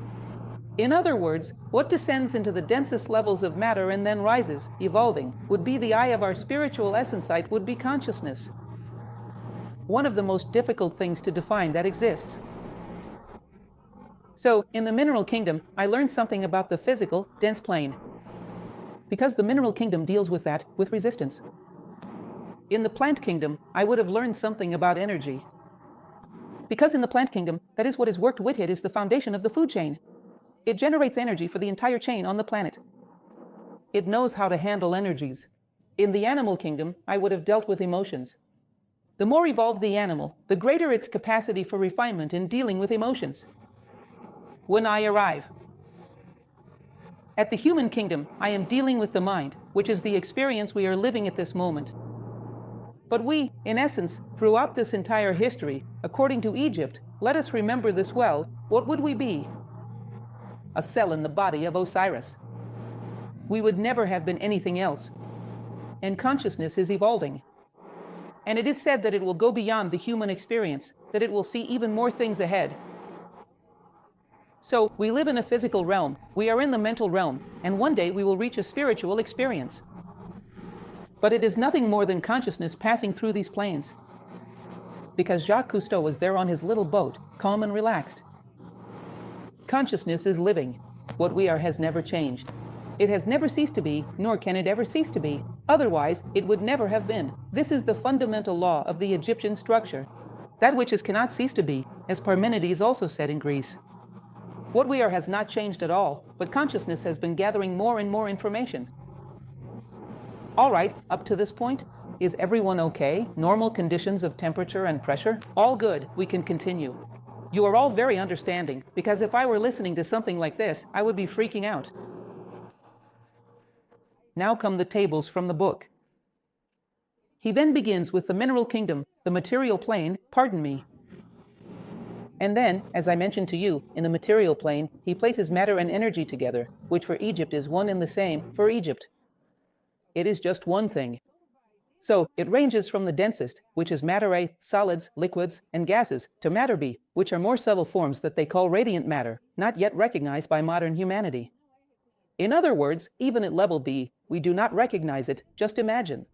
In other words, what descends into the densest levels of matter and then rises, evolving, would be the eye of our spiritual essence sight, would be consciousness. One of the most difficult things to define that exists. So, in the mineral kingdom, I learned something about the physical, dense plane. Because the mineral kingdom deals with that, with resistance. In the plant kingdom, I would have learned something about energy. Because in the plant kingdom, that is what is worked with it, is the foundation of the food chain. It generates energy for the entire chain on the planet. It knows how to handle energies. In the animal kingdom, I would have dealt with emotions. The more evolved the animal, the greater its capacity for refinement in dealing with emotions. When I arrive at the human kingdom, I am dealing with the mind, which is the experience we are living at this moment. But we, in essence, throughout this entire history, according to Egypt, let us remember this well, what would we be? A cell in the body of Osiris. We would never have been anything else. And consciousness is evolving. And it is said that it will go beyond the human experience, that it will see even more things ahead. So, we live in a physical realm, we are in the mental realm, and one day we will reach a spiritual experience. But it is nothing more than consciousness passing through these planes. Because Jacques Cousteau was there on his little boat, calm and relaxed. Consciousness is living. What we are has never changed. It has never ceased to be, nor can it ever cease to be. Otherwise, it would never have been. This is the fundamental law of the Egyptian structure. That which is cannot cease to be, as Parmenides also said in Greece. What we are has not changed at all, but consciousness has been gathering more and more information. All right, up to this point, is everyone okay? Normal conditions of temperature and pressure? All good, we can continue. You are all very understanding, because if I were listening to something like this, I would be freaking out. Now come the tables from the book. He then begins with the mineral kingdom, the material plane, pardon me. And then, as I mentioned to you, in the material plane, he places matter and energy together, which for Egypt is one and the same for Egypt. It is just one thing. So, it ranges from the densest, which is matter A, solids, liquids, and gases, to matter B, which are more subtle forms that they call radiant matter, not yet recognized by modern humanity. In other words, even at level B, we do not recognize it, just imagine.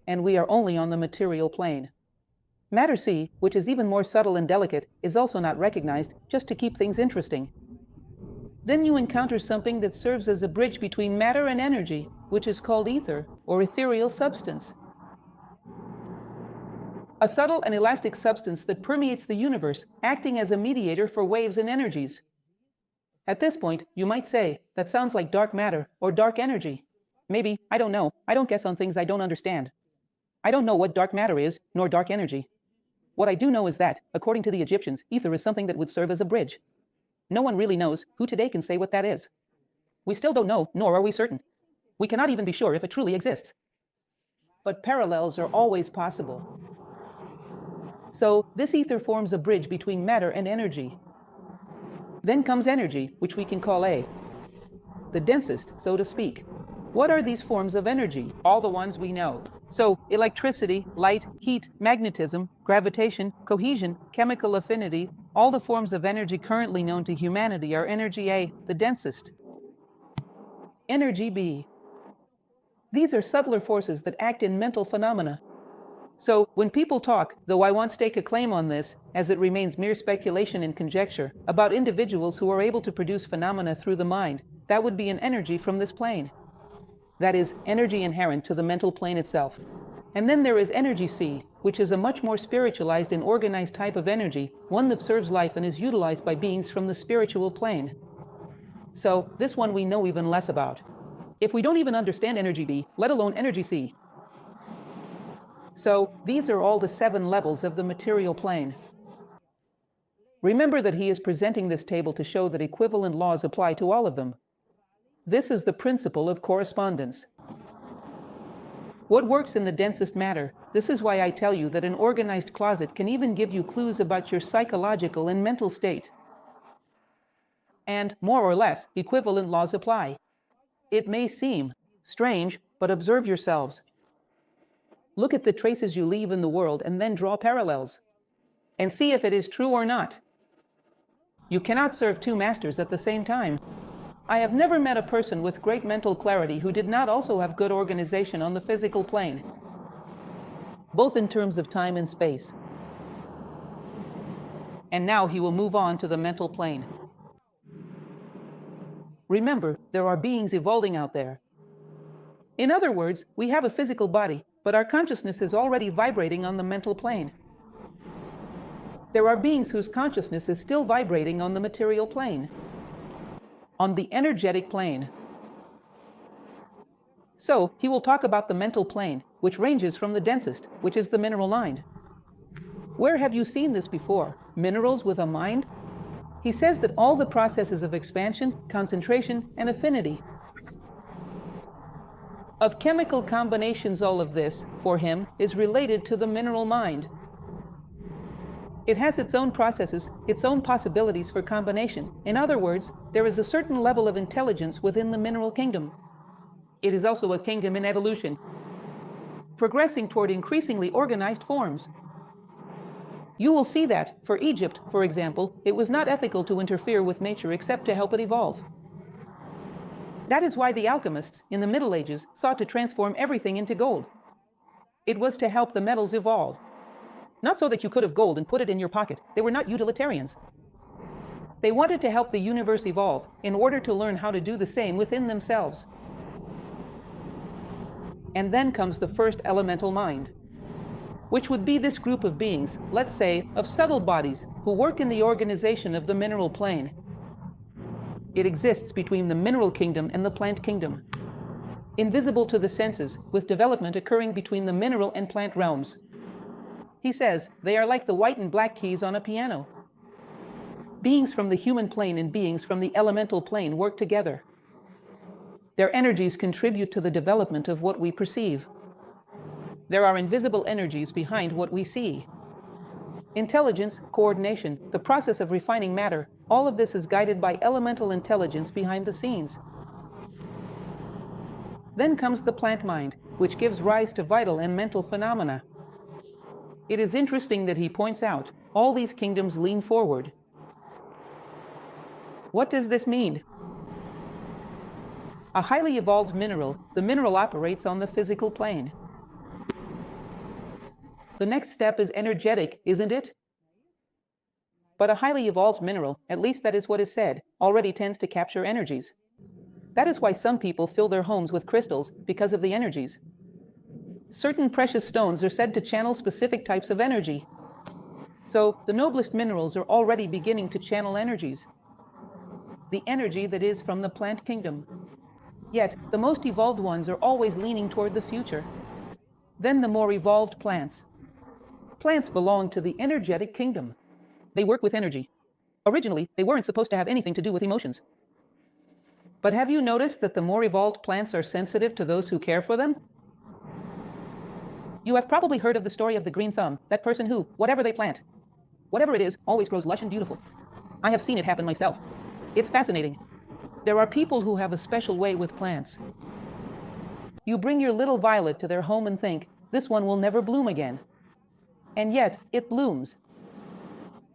And we are only on the material plane. Matter C, which is even more subtle and delicate, is also not recognized, just to keep things interesting. Then you encounter something that serves as a bridge between matter and energy, which is called ether, or ethereal substance. A subtle and elastic substance that permeates the universe, acting as a mediator for waves and energies. At this point, you might say, that sounds like dark matter, or dark energy. Maybe, I don't know, I don't guess on things I don't understand. I don't know what dark matter is, nor dark energy. What I do know is that, according to the Egyptians, ether is something that would serve as a bridge. No one really knows who today can say what that is. We still don't know, nor are we certain. We cannot even be sure if it truly exists. But parallels are always possible. So, this ether forms a bridge between matter and energy. Then comes energy, which we can call A, the densest, so to speak. What are these forms of energy? All the ones we know. So, electricity, light, heat, magnetism, gravitation, cohesion, chemical affinity, all the forms of energy currently known to humanity are energy A, the densest. Energy B. These are subtler forces that act in mental phenomena. So, when people talk, though I won't stake a claim on this, as it remains mere speculation and conjecture, about individuals who are able to produce phenomena through the mind, that would be an energy from this plane. That is, energy inherent to the mental plane itself. And then there is energy C, which is a much more spiritualized and organized type of energy, one that serves life and is utilized by beings from the spiritual plane. So, this one we know even less about. If we don't even understand energy B, let alone energy C. So, these are all the 7 levels of the material plane. Remember that he is presenting this table to show that equivalent laws apply to all of them. This is the principle of correspondence. What works in the densest matter? This is why I tell you that an organized closet can even give you clues about your psychological and mental state. And, more or less, equivalent laws apply. It may seem strange, but observe yourselves. Look at the traces you leave in the world and then draw parallels. And see if it is true or not. You cannot serve 2 masters at the same time. I have never met a person with great mental clarity who did not also have good organization on the physical plane, both in terms of time and space. And now he will move on to the mental plane. Remember, there are beings evolving out there. In other words, we have a physical body, but our consciousness is already vibrating on the mental plane. There are beings whose consciousness is still vibrating on the material plane, on the energetic plane. So, he will talk about the mental plane, which ranges from the densest, which is the mineral mind. Where have you seen this before? Minerals with a mind? He says that all the processes of expansion, concentration, and affinity, of chemical combinations, all of this, for him, is related to the mineral mind. It has its own processes, its own possibilities for combination. In other words, there is a certain level of intelligence within the mineral kingdom. It is also a kingdom in evolution, progressing toward increasingly organized forms. You will see that, for Egypt, for example, it was not ethical to interfere with nature except to help it evolve. That is why the alchemists, in the Middle Ages, sought to transform everything into gold. It was to help the metals evolve. Not so that you could have gold and put it in your pocket. They were not utilitarians. They wanted to help the universe evolve in order to learn how to do the same within themselves. And then comes the first elemental mind, which would be this group of beings, let's say, of subtle bodies who work in the organization of the mineral plane. It exists between the mineral kingdom and the plant kingdom, invisible to the senses, with development occurring between the mineral and plant realms. He says they are like the white and black keys on a piano. Beings from the human plane and beings from the elemental plane work together. Their energies contribute to the development of what we perceive. There are invisible energies behind what we see. Intelligence, coordination, the process of refining matter, all of this is guided by elemental intelligence behind the scenes. Then comes the plant mind, which gives rise to vital and mental phenomena. It is interesting that he points out all these kingdoms lean forward. What does this mean? A highly evolved mineral, the mineral operates on the physical plane. The next step is energetic, isn't it? But a highly evolved mineral, at least that is what is said, already tends to capture energies. That is why some people fill their homes with crystals, because of the energies. Certain precious stones are said to channel specific types of energy. So, the noblest minerals are already beginning to channel energies. The energy that is from the plant kingdom. Yet, the most evolved ones are always leaning toward the future. Then the more evolved plants. Plants belong to the energetic kingdom. They work with energy. Originally, they weren't supposed to have anything to do with emotions. But have you noticed that the more evolved plants are sensitive to those who care for them? You have probably heard of the story of the green thumb, that person who, whatever they plant, whatever it is, always grows lush and beautiful. I have seen it happen myself. It's fascinating. There are people who have a special way with plants. You bring your little violet to their home and think, this one will never bloom again. And yet, it blooms.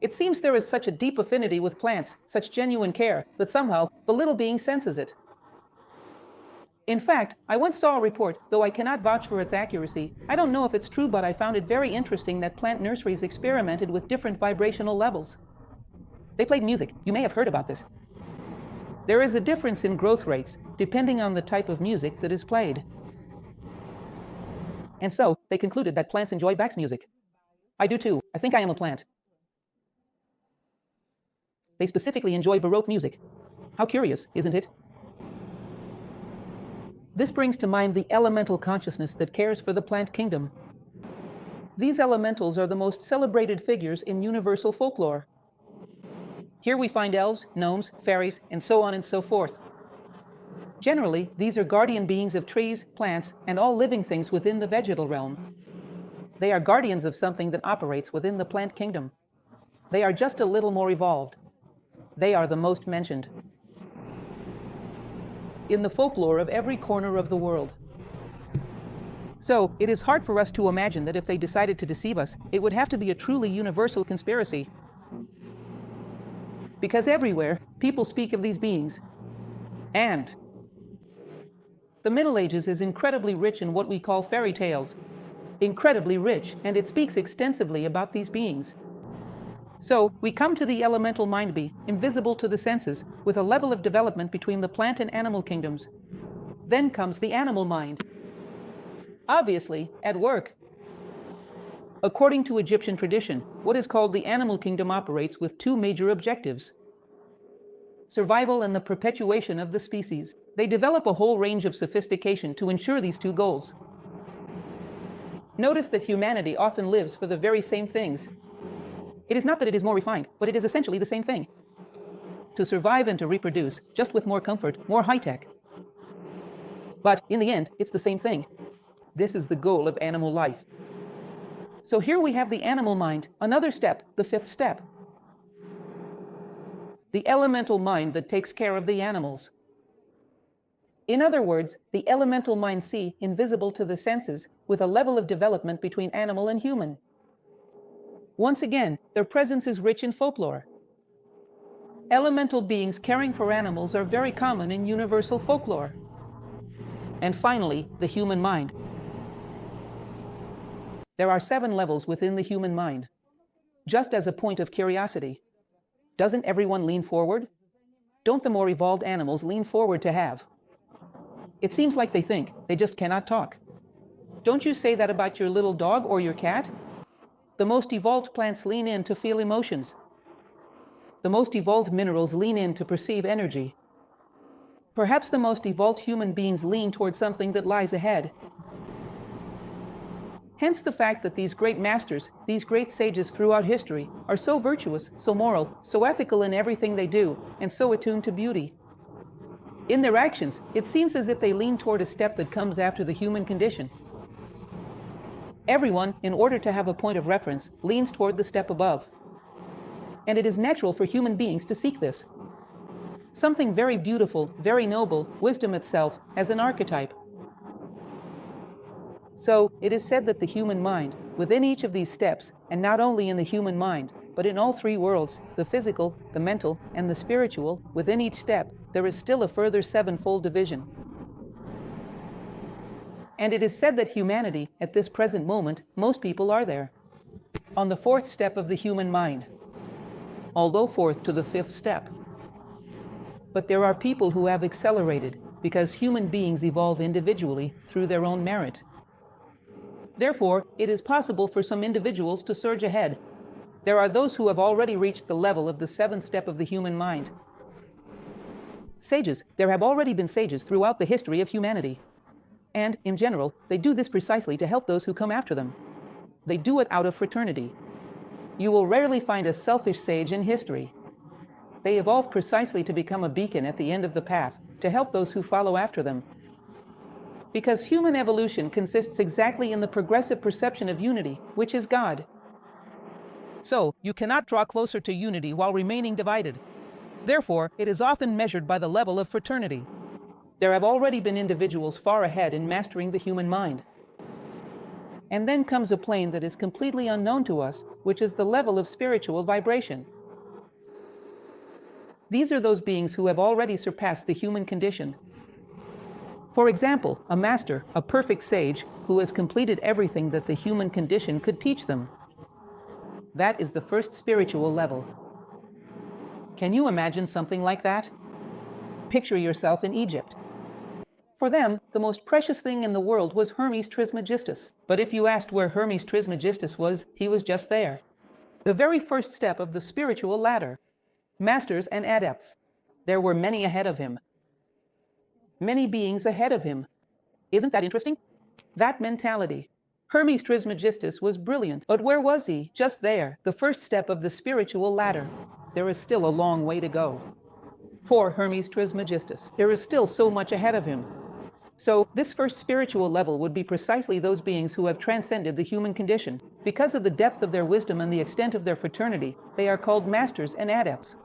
It seems there is such a deep affinity with plants, such genuine care, that somehow the little being senses it. In fact, I once saw a report, though I cannot vouch for its accuracy. I don't know if it's true, but I found it very interesting that plant nurseries experimented with different vibrational levels. They played music. You may have heard about this. There is a difference in growth rates, depending on the type of music that is played. And so, they concluded that plants enjoy Bach's music. I do too. I think I am a plant. They specifically enjoy Baroque music. How curious, isn't it? This brings to mind the elemental consciousness that cares for the plant kingdom. These elementals are the most celebrated figures in universal folklore. Here we find elves, gnomes, fairies, and so on and so forth. Generally, these are guardian beings of trees, plants, and all living things within the vegetal realm. They are guardians of something that operates within the plant kingdom. They are just a little more evolved. They are the most mentioned in the folklore of every corner of the world. So, it is hard for us to imagine that if they decided to deceive us, it would have to be a truly universal conspiracy. Because everywhere, people speak of these beings. And the Middle Ages is incredibly rich in what we call fairy tales. Incredibly rich, and it speaks extensively about these beings. So, we come to the elemental mind be, invisible to the senses, with a level of development between the plant and animal kingdoms. Then comes the animal mind. Obviously, at work. According to Egyptian tradition, what is called the animal kingdom operates with two major objectives: survival and the perpetuation of the species. They develop a whole range of sophistication to ensure these two goals. Notice that humanity often lives for the very same things. It is not that it is more refined, but it is essentially the same thing. To survive and to reproduce, just with more comfort, more high-tech. But in the end, it's the same thing. This is the goal of animal life. So here we have the animal mind, another step, the fifth step. The elemental mind that takes care of the animals. In other words, the elemental mind see, invisible to the senses, with a level of development between animal and human. Once again, their presence is rich in folklore. Elemental beings caring for animals are very common in universal folklore. And finally, the human mind. There are 7 levels within the human mind. Just as a point of curiosity, doesn't everyone lean forward? Don't the more evolved animals lean forward to have? It seems like they think, they just cannot talk. Don't you say that about your little dog or your cat? The most evolved plants lean in to feel emotions. The most evolved minerals lean in to perceive energy. Perhaps the most evolved human beings lean towards something that lies ahead. Hence the fact that these great masters, these great sages throughout history, are so virtuous, so moral, so ethical in everything they do, and so attuned to beauty. In their actions, it seems as if they lean toward a step that comes after the human condition. Everyone, in order to have a point of reference, leans toward the step above. And it is natural for human beings to seek this. Something very beautiful, very noble, wisdom itself, as an archetype. So, it is said that the human mind, within each of these steps, and not only in the human mind, but in all 3 worlds, the physical, the mental, and the spiritual, within each step, there is still a further 7-fold division. And it is said that humanity, at this present moment, most people are there, on the 4th step of the human mind, although 4th to the 5th step. But there are people who have accelerated, because human beings evolve individually through their own merit. Therefore, it is possible for some individuals to surge ahead. There are those who have already reached the level of the 7th step of the human mind. Sages, there have already been sages throughout the history of humanity. And, in general, they do this precisely to help those who come after them. They do it out of fraternity. You will rarely find a selfish sage in history. They evolve precisely to become a beacon at the end of the path, to help those who follow after them. Because human evolution consists exactly in the progressive perception of unity, which is God. So, you cannot draw closer to unity while remaining divided. Therefore, it is often measured by the level of fraternity. There have already been individuals far ahead in mastering the human mind. And then comes a plane that is completely unknown to us, which is the level of spiritual vibration. These are those beings who have already surpassed the human condition. For example, a master, a perfect sage, who has completed everything that the human condition could teach them. That is the first spiritual level. Can you imagine something like that? Picture yourself in Egypt. For them, the most precious thing in the world was Hermes Trismegistus. But if you asked where Hermes Trismegistus was, he was just there. The very first step of the spiritual ladder. Masters and adepts. There were many ahead of him. Many beings ahead of him. Isn't that interesting? That mentality. Hermes Trismegistus was brilliant, but where was he? Just there, the first step of the spiritual ladder. There is still a long way to go. For Hermes Trismegistus, there is still so much ahead of him. So, this first spiritual level would be precisely those beings who have transcended the human condition. Because of the depth of their wisdom and the extent of their fraternity, they are called masters and adepts.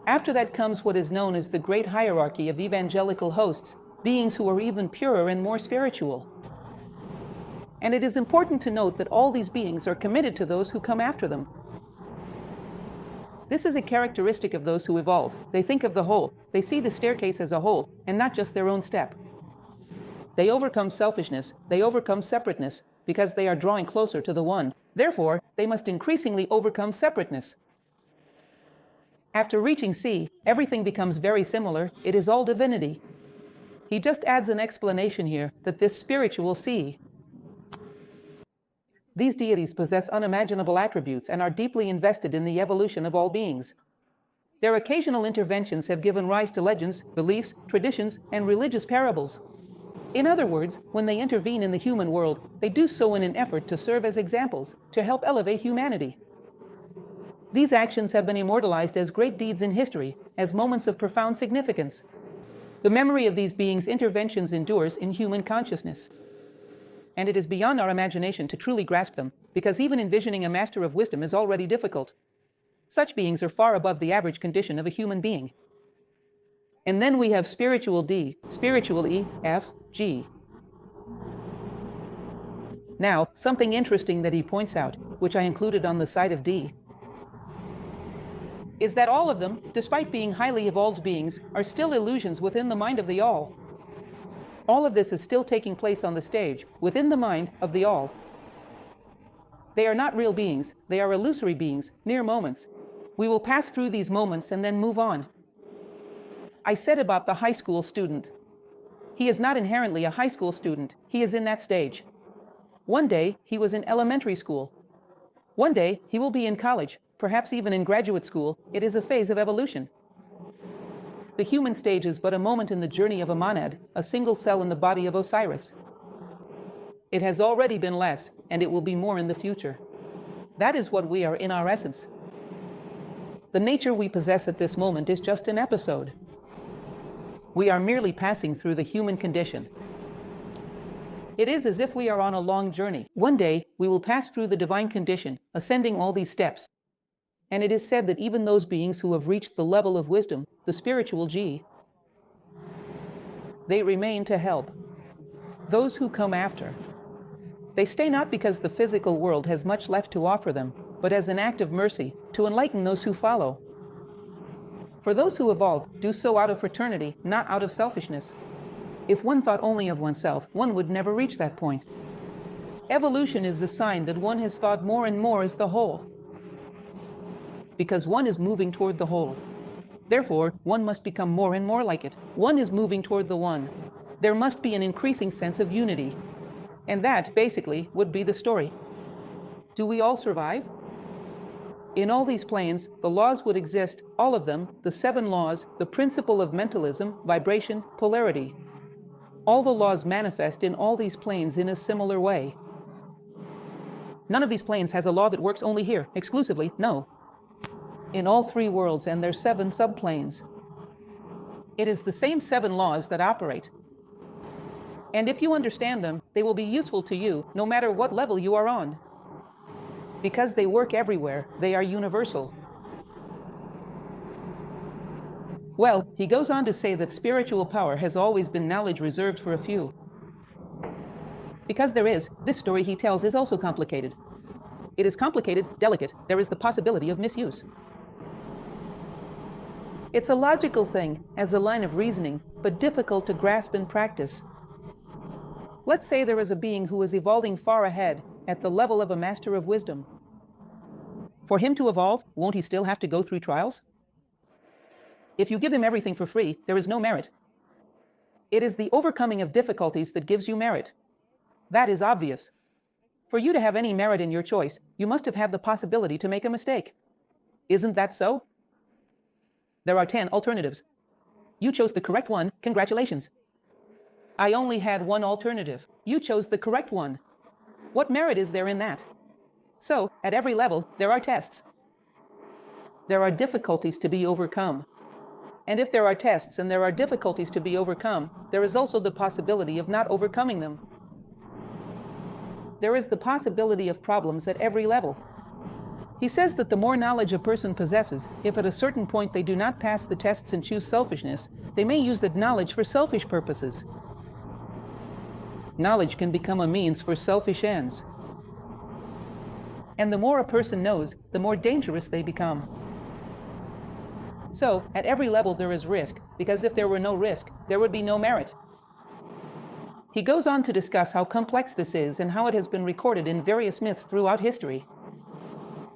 After that comes what is known as the great hierarchy of evangelical hosts, beings who are even purer and more spiritual. And it is important to note that all these beings are committed to those who come after them. This is a characteristic of those who evolve. They think of the whole. They see the staircase as a whole, and not just their own step. They overcome selfishness. They overcome separateness, because they are drawing closer to the one. Therefore, they must increasingly overcome separateness. After reaching C, everything becomes very similar. It is all divinity. He just adds an explanation here that this spiritual C. These deities possess unimaginable attributes and are deeply invested in the evolution of all beings. Their occasional interventions have given rise to legends, beliefs, traditions, and religious parables. In other words, when they intervene in the human world, they do so in an effort to serve as examples, to help elevate humanity. These actions have been immortalized as great deeds in history, as moments of profound significance. The memory of these beings' interventions endures in human consciousness. And it is beyond our imagination to truly grasp them, because even envisioning a master of wisdom is already difficult. Such beings are far above the average condition of a human being. And then we have spiritual D, spiritual E, F, G. Now, something interesting that he points out, which I included on the side of D, is that all of them, despite being highly evolved beings, are still illusions within the mind of the All. All of this is still taking place on the stage, within the mind of the All. They are not real beings, they are illusory beings, mere moments. We will pass through these moments and then move on. I said about the high school student. He is not inherently a high school student, he is in that stage. One day, he was in elementary school. One day, he will be in college, perhaps even in graduate school. It is a phase of evolution. The human stage is but a moment in the journey of a monad, a single cell in the body of Osiris. It has already been less, and it will be more in the future. That is what we are in our essence. The nature we possess at this moment is just an episode. We are merely passing through the human condition. It is as if we are on a long journey. One day, we will pass through the divine condition, ascending all these steps. And it is said that even those beings who have reached the level of wisdom, the spiritual G, they remain to help those who come after. They stay not because the physical world has much left to offer them, but as an act of mercy to enlighten those who follow. For those who evolve do so out of fraternity, not out of selfishness. If one thought only of oneself, one would never reach that point. Evolution is the sign that one has thought more and more as the whole. Because one is moving toward the whole. Therefore, one must become more and more like it. One is moving toward the one. There must be an increasing sense of unity. And that, basically, would be the story. Do we all survive? In all these planes, the laws would exist, all of them, the 7 laws, the principle of mentalism, vibration, polarity. All the laws manifest in all these planes in a similar way. None of these planes has a law that works only here, exclusively, no. In all three worlds and their 7 subplanes. It is the same 7 laws that operate. And if you understand them, they will be useful to you, no matter what level you are on. Because they work everywhere, they are universal. Well, he goes on to say that spiritual power has always been knowledge reserved for a few. Because there is, this story he tells is also complicated. It is complicated, delicate, there is the possibility of misuse. It's a logical thing, as a line of reasoning, but difficult to grasp in practice. Let's say there is a being who is evolving far ahead, at the level of a master of wisdom. For him to evolve, won't he still have to go through trials? If you give him everything for free, there is no merit. It is the overcoming of difficulties that gives you merit. That is obvious. For you to have any merit in your choice, you must have had the possibility to make a mistake. Isn't that so? There are 10 alternatives. You chose the correct one, congratulations. I only had one alternative. You chose the correct one. What merit is there in that? So, at every level, there are tests. There are difficulties to be overcome. And if there are tests and there are difficulties to be overcome, there is also the possibility of not overcoming them. There is the possibility of problems at every level. He says that the more knowledge a person possesses, if at a certain point they do not pass the tests and choose selfishness, they may use that knowledge for selfish purposes. Knowledge can become a means for selfish ends. And the more a person knows, the more dangerous they become. So, at every level there is risk, because if there were no risk, there would be no merit. He goes on to discuss how complex this is and how it has been recorded in various myths throughout history.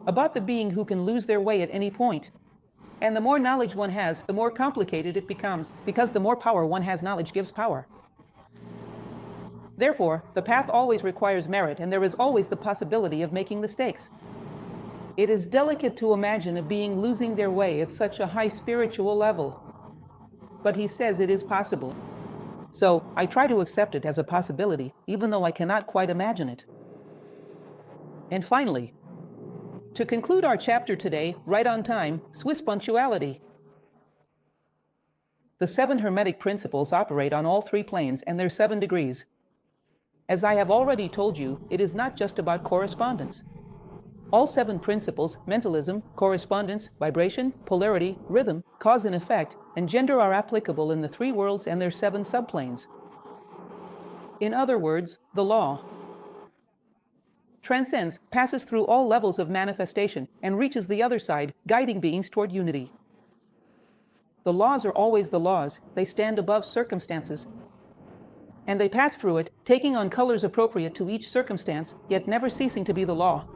About the being who can lose their way at any point. And the more knowledge one has, the more complicated it becomes, because the more power one has, knowledge gives power. Therefore, the path always requires merit, and there is always the possibility of making mistakes. It is delicate to imagine a being losing their way at such a high spiritual level. But he says it is possible. So, I try to accept it as a possibility, even though I cannot quite imagine it. And finally, to conclude our chapter today, right on time, Swiss punctuality. The 7 Hermetic principles operate on all 3 planes and their 7 degrees. As I have already told you, it is not just about correspondence. All 7 principles, mentalism, correspondence, vibration, polarity, rhythm, cause and effect, and gender are applicable in the 3 worlds and their 7 subplanes. In other words, the law transcends, passes through all levels of manifestation, and reaches the other side, guiding beings toward unity. The laws are always the laws, they stand above circumstances. And they pass through it, taking on colors appropriate to each circumstance, yet never ceasing to be the law.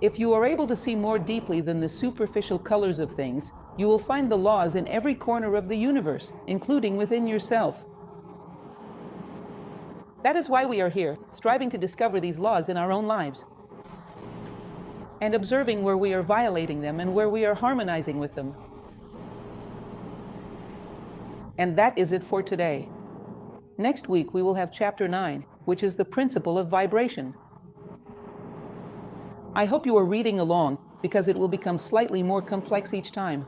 If you are able to see more deeply than the superficial colors of things, you will find the laws in every corner of the universe, including within yourself. That is why we are here, striving to discover these laws in our own lives, and observing where we are violating them and where we are harmonizing with them. And that is it for today. Next week we will have Chapter 9, which is the principle of vibration. I hope you are reading along, because it will become slightly more complex each time.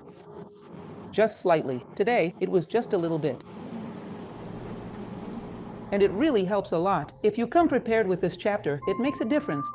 Just slightly. Today, it was just a little bit. And it really helps a lot. If you come prepared with this chapter, it makes a difference.